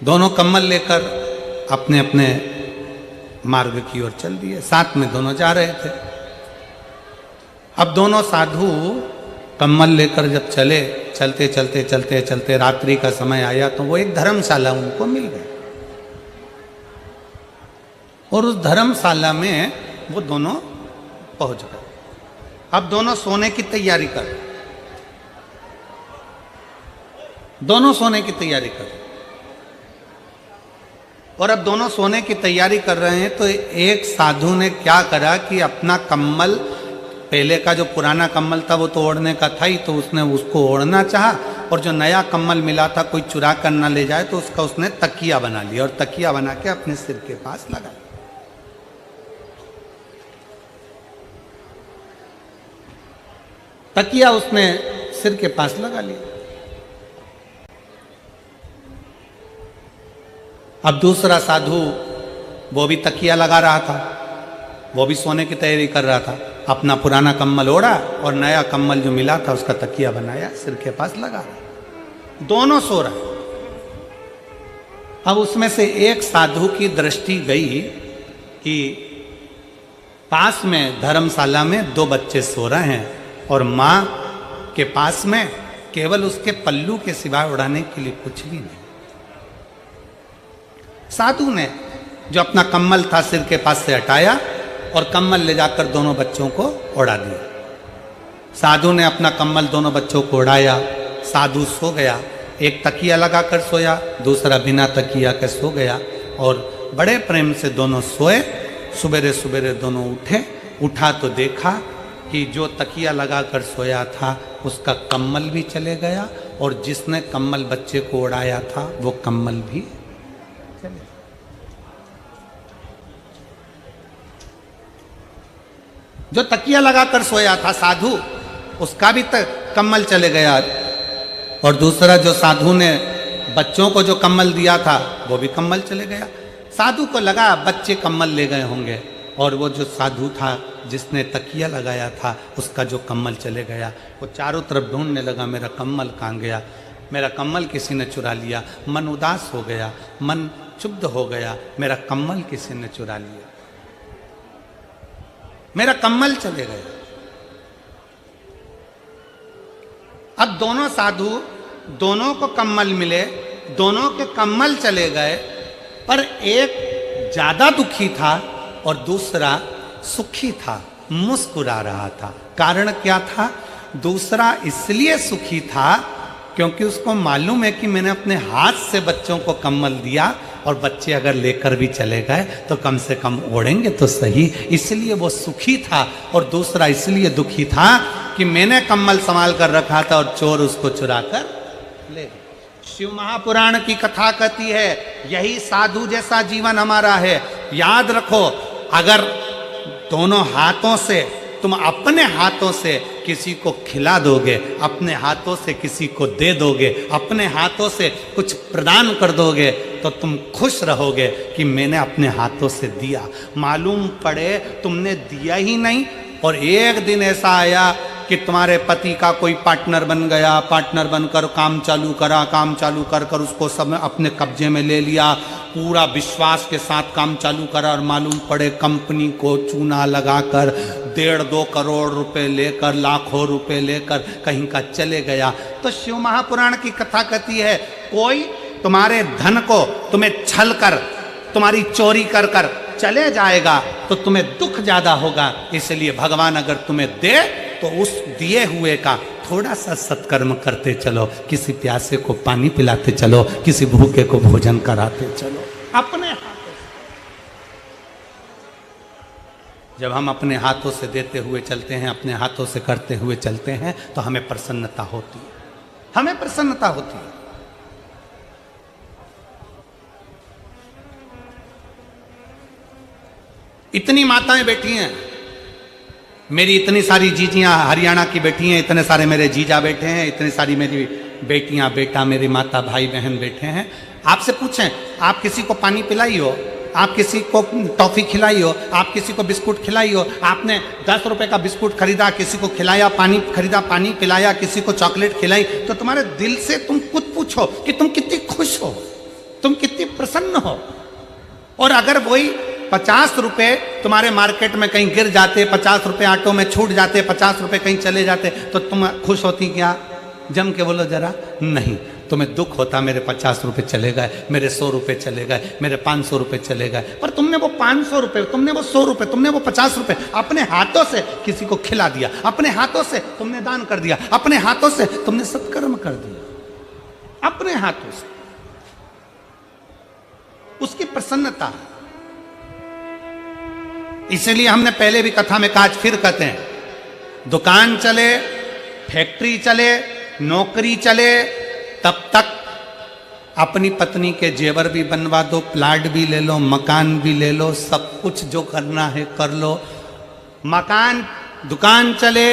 दोनों कम्बल लेकर अपने अपने मार्ग की ओर चल दिए। साथ में दोनों जा रहे थे। अब दोनों साधु कम्बल लेकर जब चले, चलते चलते चलते चलते रात्रि का समय आया तो वो एक धर्मशाला उनको मिल गई। और उस धर्मशाला में वो दोनों पहुंच गए। अब दोनों सोने की तैयारी कर रहे, दोनों सोने की तैयारी कर रहे। और अब दोनों सोने की तैयारी कर रहे हैं तो एक साधु ने क्या करा कि अपना कम्बल, पहले का जो पुराना कम्बल था वो तो ओढ़ने का था ही, तो उसने उसको ओढ़ना चाहा, और जो नया कम्बल मिला था कोई चुरा कर ना ले जाए तो उसका उसने तकिया बना लिया, और तकिया बना के अपने सिर के पास लगा। तकिया उसने सिर के पास लगा लिया। अब दूसरा साधु वो भी तकिया लगा रहा था, वो भी सोने की तैयारी कर रहा था। अपना पुराना कम्बल ओढ़ा और नया कम्बल जो मिला था उसका तकिया बनाया, सिर के पास लगा रहा। दोनों सो रहे। अब उसमें से एक साधु की दृष्टि गई कि पास में धर्मशाला में दो बच्चे सो रहे हैं और मां के पास में केवल उसके पल्लू के सिवाय उड़ाने के लिए कुछ भी नहीं। साधु ने जो अपना कम्बल था सिर के पास से हटाया और कम्बल ले जाकर दोनों बच्चों को उड़ा दिया। साधु ने अपना कम्बल दोनों बच्चों को उड़ाया, साधु सो गया। एक तकिया लगाकर सोया, दूसरा बिना तकिया के सो गया, और बड़े प्रेम से दोनों सोए। सुबेरे सुबेरे दोनों उठे, उठा तो देखा कि जो तकिया लगाकर सोया था उसका कम्बल भी चले गया, और जिसने कम्बल बच्चे को उड़ाया था वो कम्बल भी चले गया। जो तकिया लगाकर सोया था साधु, उसका भी कम्बल चले गया, और दूसरा जो साधु ने बच्चों को जो कम्बल दिया था वो भी कम्बल चले गया। साधु को लगा बच्चे कम्बल ले गए होंगे, और वो जो साधु था जिसने तकिया लगाया था उसका जो कम्बल चले गया। वो चारों तरफ ढूंढने लगा, मेरा कम्बल कहाँ गया, मेरा कम्बल किसी ने चुरा लिया। मन उदास हो गया, मन क्षुब्ध हो गया, मेरा कम्बल किसी ने चुरा लिया, मेरा कम्बल चले गए। अब दोनों साधु, दोनों को कम्बल मिले, दोनों के कम्बल चले गए, पर एक ज्यादा दुखी था और दूसरा सुखी था, मुस्कुरा रहा था। कारण क्या था? दूसरा इसलिए सुखी था क्योंकि उसको मालूम है कि मैंने अपने हाथ से बच्चों को कम्बल दिया, और बच्चे अगर लेकर भी चले गए तो कम से कम ओढ़ेंगे तो सही, इसलिए वो सुखी था। और दूसरा इसलिए दुखी था कि मैंने कम्बल संभाल कर रखा था और चोर उसको चुरा कर ले गए। शिव महापुराण की कथा कहती है यही साधु जैसा जीवन हमारा है। याद रखो, अगर दोनों हाथों से तुम अपने हाथों से किसी को खिला दोगे, अपने हाथों से किसी को दे दोगे, अपने हाथों से कुछ प्रदान कर दोगे, तो तुम खुश रहोगे कि मैंने अपने हाथों से दिया। मालूम पड़े तुमने दिया ही नहीं, और एक दिन ऐसा आया कि तुम्हारे पति का कोई पार्टनर बन गया, पार्टनर बनकर काम चालू करा, काम चालू कर कर उसको सब अपने कब्जे में ले लिया, पूरा विश्वास के साथ काम चालू करा, और मालूम पड़े कंपनी को चूना लगाकर 1.5-2 करोड़ रुपए लेकर, लाखों रुपए लेकर कहीं का चले गया। तो शिव महापुराण की कथा कहती है कोई तुम्हारे धन को तुम्हें छल कर, तुम्हारी चोरी कर कर चले जाएगा तो तुम्हें दुख ज्यादा होगा। इसलिए भगवान अगर तुम्हें दे तो उस दिए हुए का थोड़ा सा सत्कर्म करते चलो, किसी प्यासे को पानी पिलाते चलो, किसी भूखे को भोजन कराते चलो अपने हाथों से। जब हम अपने हाथों से देते हुए चलते हैं, अपने हाथों से करते हुए चलते हैं, तो हमें प्रसन्नता होती है, हमें प्रसन्नता होती है। इतनी माताएं बैठी हैं, मेरी इतनी सारी जीजियां हरियाणा की बैठी हैं, इतने सारे मेरे जीजा बैठे हैं, इतनी सारी मेरी बेटियां बेटा, मेरी माता भाई बहन बैठे हैं। आपसे पूछें, आप किसी को पानी पिलाई हो, आप किसी को टॉफी खिलाई हो, आप किसी को बिस्कुट खिलाई हो, आपने 10 रुपए का बिस्कुट खरीदा, किसी को खिलाया, पानी खरीदा, पानी पिलाया, किसी को चॉकलेट खिलाई, तो तुम्हारे दिल से तुम खुद पूछो कि तुम कितनी खुश हो, तुम कितनी प्रसन्न हो। और अगर वही 50 रुपए तुम्हारे मार्केट में कहीं गिर जाते, 50 रुपए ऑटो में छूट जाते, 50 रुपए कहीं चले जाते, तो तुम खुश होती क्या? जम के बोलो जरा। नहीं, तुम्हें दुख होता मेरे 50 रुपए चले गए, मेरे 100 रुपए चले गए, मेरे 500 रुपए चले गए, पर तुमने वो 500 रुपए, तुमने वो 100 रुपए, तुमने वो 50 रुपए अपने हाथों से किसी को खिला दिया, अपने हाथों से तुमने दान कर दिया, अपने हाथों से तुमने सत्कर्म कर दिया, अपने हाथों से। उसकी प्रसन्नता। इसलिए हमने पहले भी कथा में कहा, आज फिर कहते हैं, दुकान चले, फैक्ट्री चले, नौकरी चले, तब तक अपनी पत्नी के जेवर भी बनवा दो, प्लाट भी ले लो, मकान भी ले लो, सब कुछ जो करना है कर लो। मकान, दुकान चले,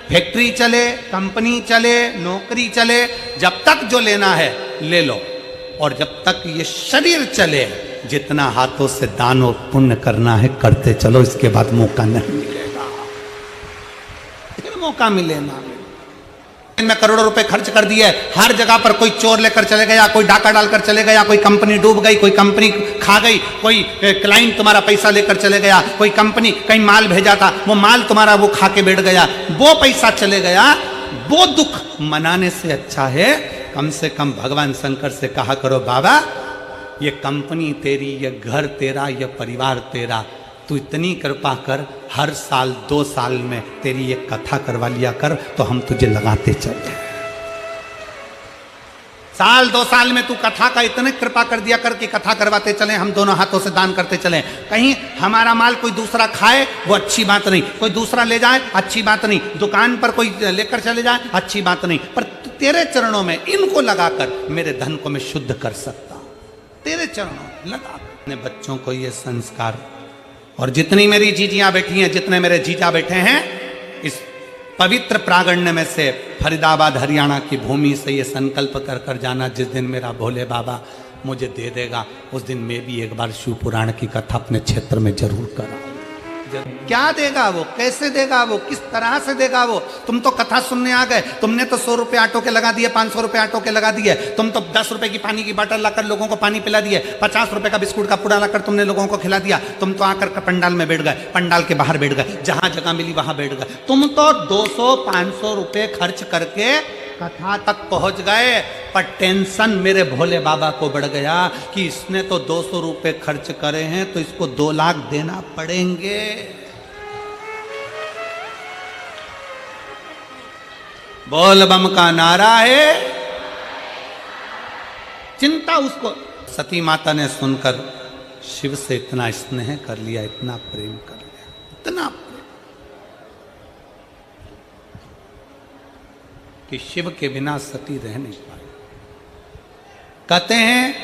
फैक्ट्री चले, कंपनी चले, नौकरी चले, जब तक जो लेना है ले लो। और जब तक ये शरीर चले, जितना हाथों से दान और पुण्य करना है करते चलो, इसके बाद मौका नहीं मिलेगा, फिर मौका मिलेगा। में करोड़ों रुपए खर्च कर दिए, हर जगह पर कोई चोर लेकर चले गया, कोई डाका डालकर चले गया, कोई कंपनी डूब गई, कोई कंपनी खा गई, कोई क्लाइंट तुम्हारा पैसा लेकर चले गया, कोई कंपनी कहीं माल भेजा था, वो माल तुम्हारा वो खा के बैठ गया, वो पैसा चले गया। वो दुख मनाने से अच्छा है कम से कम भगवान शंकर से कहा करो, बाबा ये कंपनी तेरी, ये घर तेरा, ये परिवार तेरा, तू इतनी कृपा कर, हर साल 2 साल में तेरी ये कथा करवा लिया कर, तो हम तुझे लगाते चले। साल 2 साल में तू कथा का इतने कृपा कर दिया कर कि कथा करवाते चले, हम दोनों हाथों से दान करते चले। कहीं हमारा माल कोई दूसरा खाए वो अच्छी बात नहीं, कोई दूसरा ले जाए अच्छी बात नहीं, दुकान पर कोई लेकर चले जाए अच्छी बात नहीं, पर तेरे चरणों में इनको लगाकर मेरे धन को मैं शुद्ध कर सकता हूं, तेरे चरणों में लगा। अपने बच्चों को ये संस्कार, और जितनी मेरी जीजियां बैठी हैं, जितने मेरे जीजा बैठे हैं, इस पवित्र प्रांगण में से फरीदाबाद हरियाणा की भूमि से ये संकल्प कर कर जाना, जिस दिन मेरा भोले बाबा मुझे दे देगा, उस दिन मैं भी एक बार शिव पुराण की कथा अपने क्षेत्र में जरूर कराऊं। क्या देगा वो, कैसे देगा वो, किस तरह से देगा वो? तुम तो कथा सुनने आ गए, तुमने तो 100 रुपए ऑटो के लगा दिए, 500 रुपए ऑटो के लगा दिए, तुम तो 10 रुपए की पानी की बोतल लाकर लोगों को पानी पिला दिए, 50 रुपए का बिस्कुट का पूड़ा लाकर तुमने लोगों को खिला दिया, तुम तो आकर पंडाल में बैठ गए, पंडाल के बाहर बैठ गए, जहां जगह मिली वहां बैठ गए। तुम तो 200-500 रुपए खर्च करके कथा तक पहुंच गए, पर टेंशन मेरे भोले बाबा को बढ़ गया कि इसने तो 200 रुपए खर्च करे हैं, तो इसको 2 लाख देना पड़ेंगे। बोल बम का नारा है। चिंता उसको, सती माता ने सुनकर शिव से इतना स्नेह कर लिया, इतना प्रेम कर लिया, इतना प्रेम कि शिव के बिना सती रह नहीं पाई। कहते हैं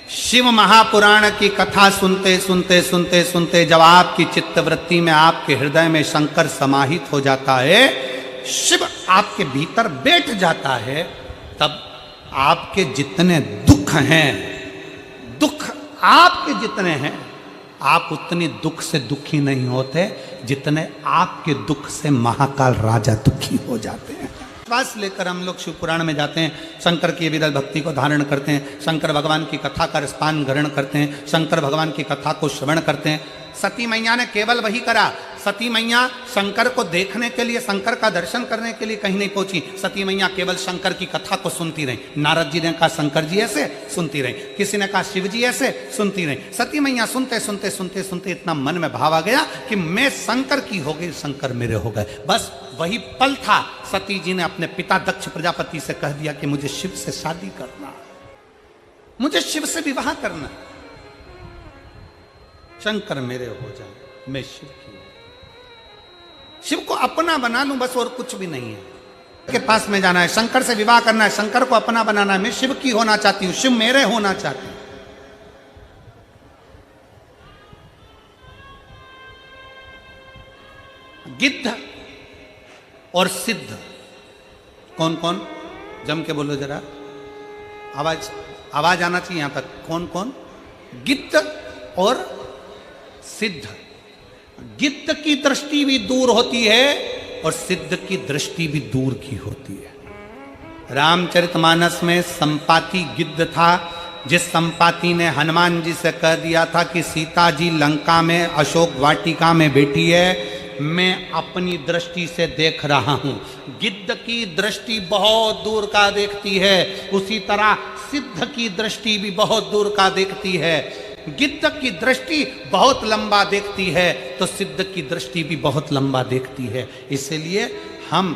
शिव महापुराण की कथा सुनते सुनते सुनते सुनते जब आपकी चित्तवृत्ति में, आपके हृदय में शंकर समाहित हो जाता है, शिव आपके भीतर बैठ जाता है, तब आपके जितने दुख हैं, दुख आपके जितने हैं, आप उतनी दुख से दुखी नहीं होते जितने आपके दुख से महाकाल राजा दुखी हो जाते हैं। विश्वास लेकर हम लोग शिव पुराण में जाते हैं, शंकर की विरल भक्ति को धारण करते हैं, शंकर भगवान की कथा का रसपान ग्रहण करते हैं, शंकर भगवान की कथा को श्रवण करते हैं। सती मैया ने केवल वही करा। सती मैया शंकर को देखने के लिए, शंकर का दर्शन करने के लिए कहीं नहीं पहुंची। सती मैया केवल शंकर की कथा को सुनती रही। नारद जी ने कहा शंकर जी ऐसे, सुनती रही। किसी ने कहा शिव जी ऐसे, सुनती रही। सती मैया सुनते सुनते सुनते सुनते इतना मन में भाव आ गया कि मैं शंकर की हो गई, शंकर मेरे हो गए। बस वही पल था, सती जी ने अपने पिता दक्ष प्रजापति से कह दिया कि मुझे शिव से शादी करना, मुझे शिव से विवाह करना, शंकर मेरे हो जाए, मैं शिव की, शिव को अपना बना लूं, बस और कुछ भी नहीं है। के पास में जाना है, शंकर से विवाह करना है, शंकर को अपना बनाना है, मैं शिव की होना चाहती हूं, शिव मेरे होना चाहती हूं। गिद्ध और सिद्ध कौन कौन, जम के बोलो जरा, आवाज आवाज आना चाहिए यहां तक। कौन कौन? गिद्ध और सिद्ध। गिद्ध की दृष्टि भी दूर होती है और सिद्ध की दृष्टि भी दूर की होती है। रामचरितमानस में संपाति गिद्ध था, जिस संपाति ने हनुमान जी से कह दिया था कि सीता जी लंका में अशोक वाटिका में बैठी है, मैं अपनी दृष्टि से देख रहा हूं। गिद्ध की दृष्टि बहुत दूर का देखती है, उसी तरह सिद्ध की दृष्टि भी बहुत दूर का देखती है। गिद्ध की दृष्टि बहुत लंबा देखती है तो सिद्ध की दृष्टि भी बहुत लंबा देखती है। इसलिए हम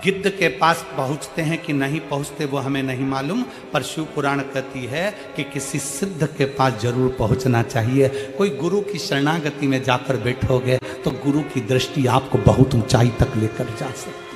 गिद्ध के पास पहुंचते हैं कि नहीं पहुंचते वो हमें नहीं मालूम, पर शिव पुराण कहती है कि किसी सिद्ध के पास जरूर पहुंचना चाहिए। कोई गुरु की शरणागति में जाकर बैठोगे तो गुरु की दृष्टि आपको बहुत ऊंचाई तक लेकर जा सकती है।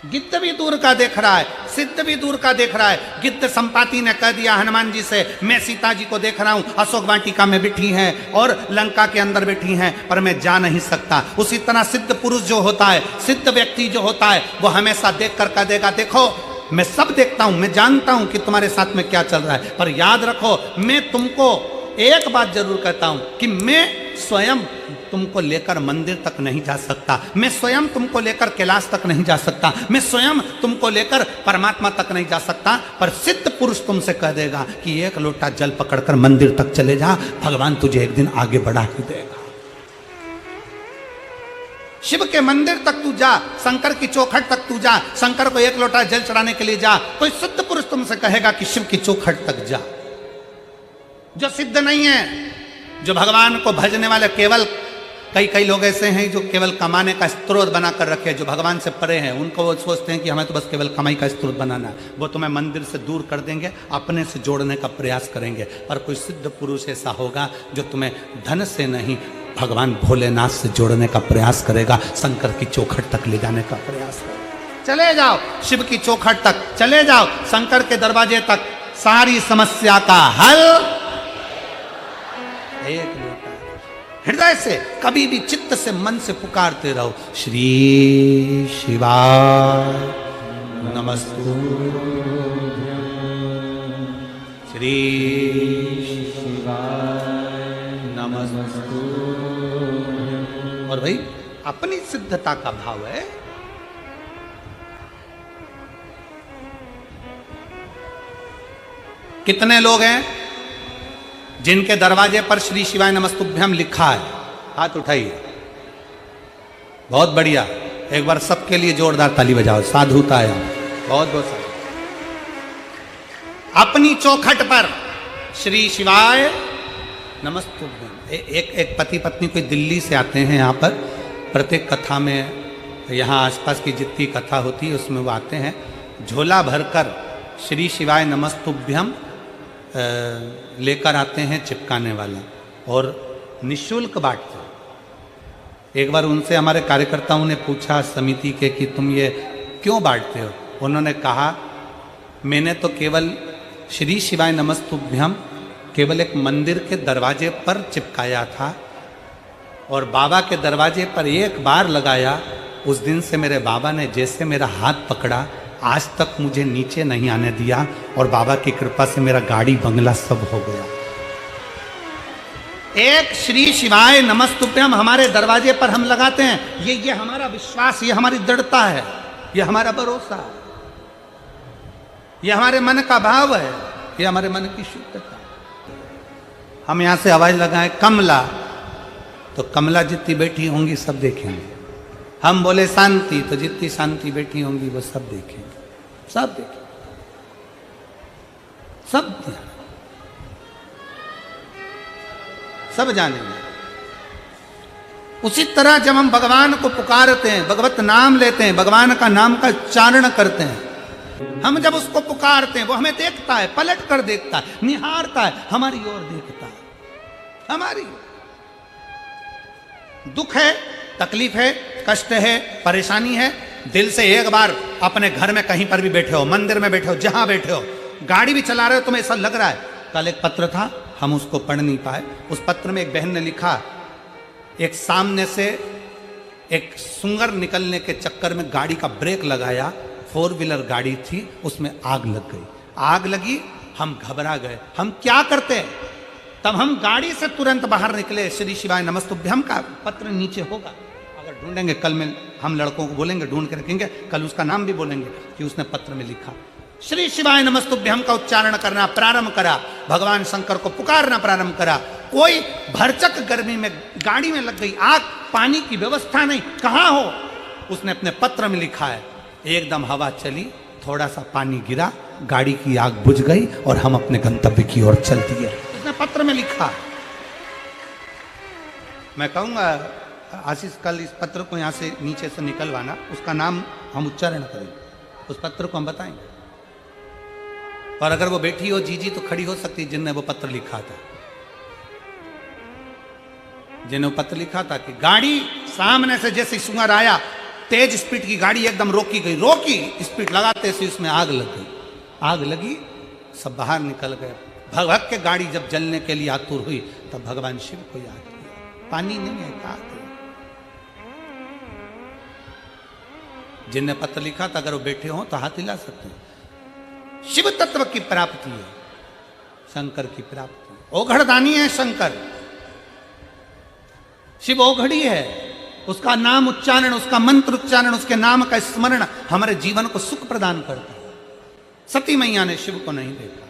गिद्ध भी दूर का देख रहा है, सिद्ध भी दूर का देख रहा है। गिद्ध संपाति ने कह दिया हनुमान जी से, मैं सीता जी को देख रहा हूं, अशोक वाटिका में बैठी हैं और लंका के अंदर बैठी हैं, पर मैं जा नहीं सकता। उसी तरह सिद्ध पुरुष जो होता है, सिद्ध व्यक्ति जो होता है, वो हमेशा देख कर कह देगा देखो मैं सब देखता हूं, मैं जानता हूं कि तुम्हारे साथ में क्या चल रहा है, पर याद रखो मैं तुमको एक बात जरूर कहता हूं कि मैं स्वयं तुमको लेकर मंदिर तक नहीं जा सकता, मैं स्वयं तुमको लेकर कैलाश तक नहीं जा सकता, मैं स्वयं तुमको लेकर परमात्मा तक नहीं जा सकता, पर सिद्ध पुरुष तुमसे कह देगा कि एक लोटा जल पकड़कर मंदिर तक चले जा, भगवान तुझे एक दिन आगे बढ़ा ही देगा। शिव के मंदिर तक तू जा, शंकर की चौखट तक तू जा, शंकर को एक लोटा जल चढ़ाने के लिए जा, कोई सिद्ध पुरुष तुमसे कहेगा कि शिव की चौखट तक जा। जो सिद्ध नहीं है, जो भगवान को भजने वाले, केवल कई लोग ऐसे हैं जो केवल कमाने का स्रोत बनाकर रखे, जो भगवान से परे हैं, उनको वो सोचते हैं कि हमें तो बस केवल कमाई का स्रोत बनाना है। वो तुम्हें मंदिर से दूर कर देंगे, अपने से जोड़ने का प्रयास करेंगे। पर कोई सिद्ध पुरुष ऐसा होगा जो तुम्हें धन से नहीं, भगवान भोलेनाथ से जोड़ने का प्रयास करेगा, शंकर की चौखट तक ले जाने का प्रयास करेगा। चले जाओ शिव की चौखट तक, चले जाओ शंकर के दरवाजे तक, सारी समस्या का हल एक लोटा। हृदय से कभी भी चित्त से मन से पुकारते रहो, श्री शिवाय नमस्तुभ्यं, श्री शिवाय नमस्तुभ्यं। और भाई अपनी सिद्धता का भाव है। कितने लोग हैं जिनके दरवाजे पर श्री शिवाय नमस्तुभ्यम लिखा है? हाथ उठाइए। बहुत बढ़िया, एक बार सबके लिए जोरदार ताली बजाओ। साधुता है, बहुत बहुत साधु। अपनी चौखट पर श्री शिवाय नमस्तुभ्यम। एक पति पत्नी कोई दिल्ली से आते हैं यहाँ पर, प्रत्येक कथा में, यहाँ आसपास की जितनी कथा होती है उसमें वो आते हैं, झोला भरकर श्री शिवाय नमस्तुभ्यम लेकर आते हैं चिपकाने वाला, और निःशुल्क बांटते हैं। एक बार उनसे हमारे कार्यकर्ताओं ने पूछा समिति के कि तुम ये क्यों बांटते हो? उन्होंने कहा मैंने तो केवल श्री शिवाय नमस्तुभ्यम केवल एक मंदिर के दरवाजे पर चिपकाया था, और बाबा के दरवाजे पर एक बार लगाया, उस दिन से मेरे बाबा ने जैसे मेरा हाथ पकड़ा, आज तक मुझे नीचे नहीं आने दिया, और बाबा की कृपा से मेरा गाड़ी बंगला सब हो गया। एक श्री शिवाय नमस्तुभ्यम हमारे दरवाजे पर हम लगाते हैं, ये हमारा विश्वास, ये हमारी दृढ़ता है, ये हमारा भरोसा है, ये हमारे मन का भाव है, ये हमारे मन की शुद्धता। हम यहां से आवाज लगाएं कमला, तो कमला जितनी बैठी होंगी सब देखेंगे। हम बोले शांति, तो जितनी शांति बैठी होंगी वो सब देखेंगे, सब देखेंगे, सब जानेंगे। उसी तरह जब हम भगवान को पुकारते हैं, भगवत नाम लेते हैं, भगवान का नाम का उच्चारण करते हैं, हम जब उसको पुकारते हैं वो हमें देखता है, पलट कर देखता है, निहारता है, हमारी ओर देखता है। हमारी दुख है, तकलीफ है, कष्ट है, परेशानी है, दिल से एक बार अपने घर में कहीं पर भी बैठे हो, मंदिर में बैठे हो, जहां बैठे हो, गाड़ी भी चला रहे हो, तुम्हें ऐसा लग रहा है। कल एक पत्र था, हम उसको पढ़ नहीं पाए। उस पत्र में एक बहन ने लिखा, एक सामने से एक सुंगर निकलने के चक्कर में गाड़ी का ब्रेक लगाया, 4 व्हीलर गाड़ी थी, उसमें आग लग गई। आग लगी, हम घबरा गए। हम क्या करते? तब हम गाड़ी से तुरंत बाहर निकले। श्री शिवाय नमस्तुभ्यम का पत्र नीचे होगा, अगर ढूंढेंगे कल में हम लड़कों को बोलेंगे, ढूंढ के रखेंगे, कल उसका नाम भी बोलेंगे कि उसने पत्र में लिखा। श्री शिवाय नमस्तुभ्यम का उच्चारण करना प्रारंभ करा, भगवान शंकर को पुकारना प्रारंभ करा, कोई भरचक गर्मी में गाड़ी में लग गई आग, पानी की व्यवस्था नहीं, कहां हो? उसने अपने पत्र में लिखा है, एकदम हवा चली, थोड़ा सा पानी गिरा, गाड़ी की आग बुझ गई और हम अपने गंतव्य की ओर चल दिए। उसने पत्र में लिखा। मैं कहूंगा आशीष कल इस पत्र को यहां से नीचे से निकलवाना, उसका नाम हम उच्चारण करेंगे, उस पत्र को हम बताएंगे। और अगर वो बैठी हो जीजी तो खड़ी हो सकती जिनने वो पत्र लिखा था, जिन्हें वो पत्र लिखा था कि गाड़ी सामने से जैसे सुअर आया, तेज स्पीड की गाड़ी एकदम रोकी गई, रोकी, स्पीड लगाते से उसमें आग लग गई। आग लगी, सब बाहर निकल गए। भग भग के गाड़ी जब जलने के लिए आतुर हुई तब भगवान शिव को याद किया। पानी नहीं है, कहा जिनने पत्र लिखा था अगर वो बैठे हो तो हाथ हिला सकते हैं। शिव तत्व की प्राप्ति है, शंकर की प्राप्ति। ओघड़दानी है शंकर, शिव ओघड़ी है। उसका नाम उच्चारण, उसका मंत्र उच्चारण, उसके नाम का स्मरण हमारे जीवन को सुख प्रदान करता है। सती मैया ने शिव को नहीं देखा,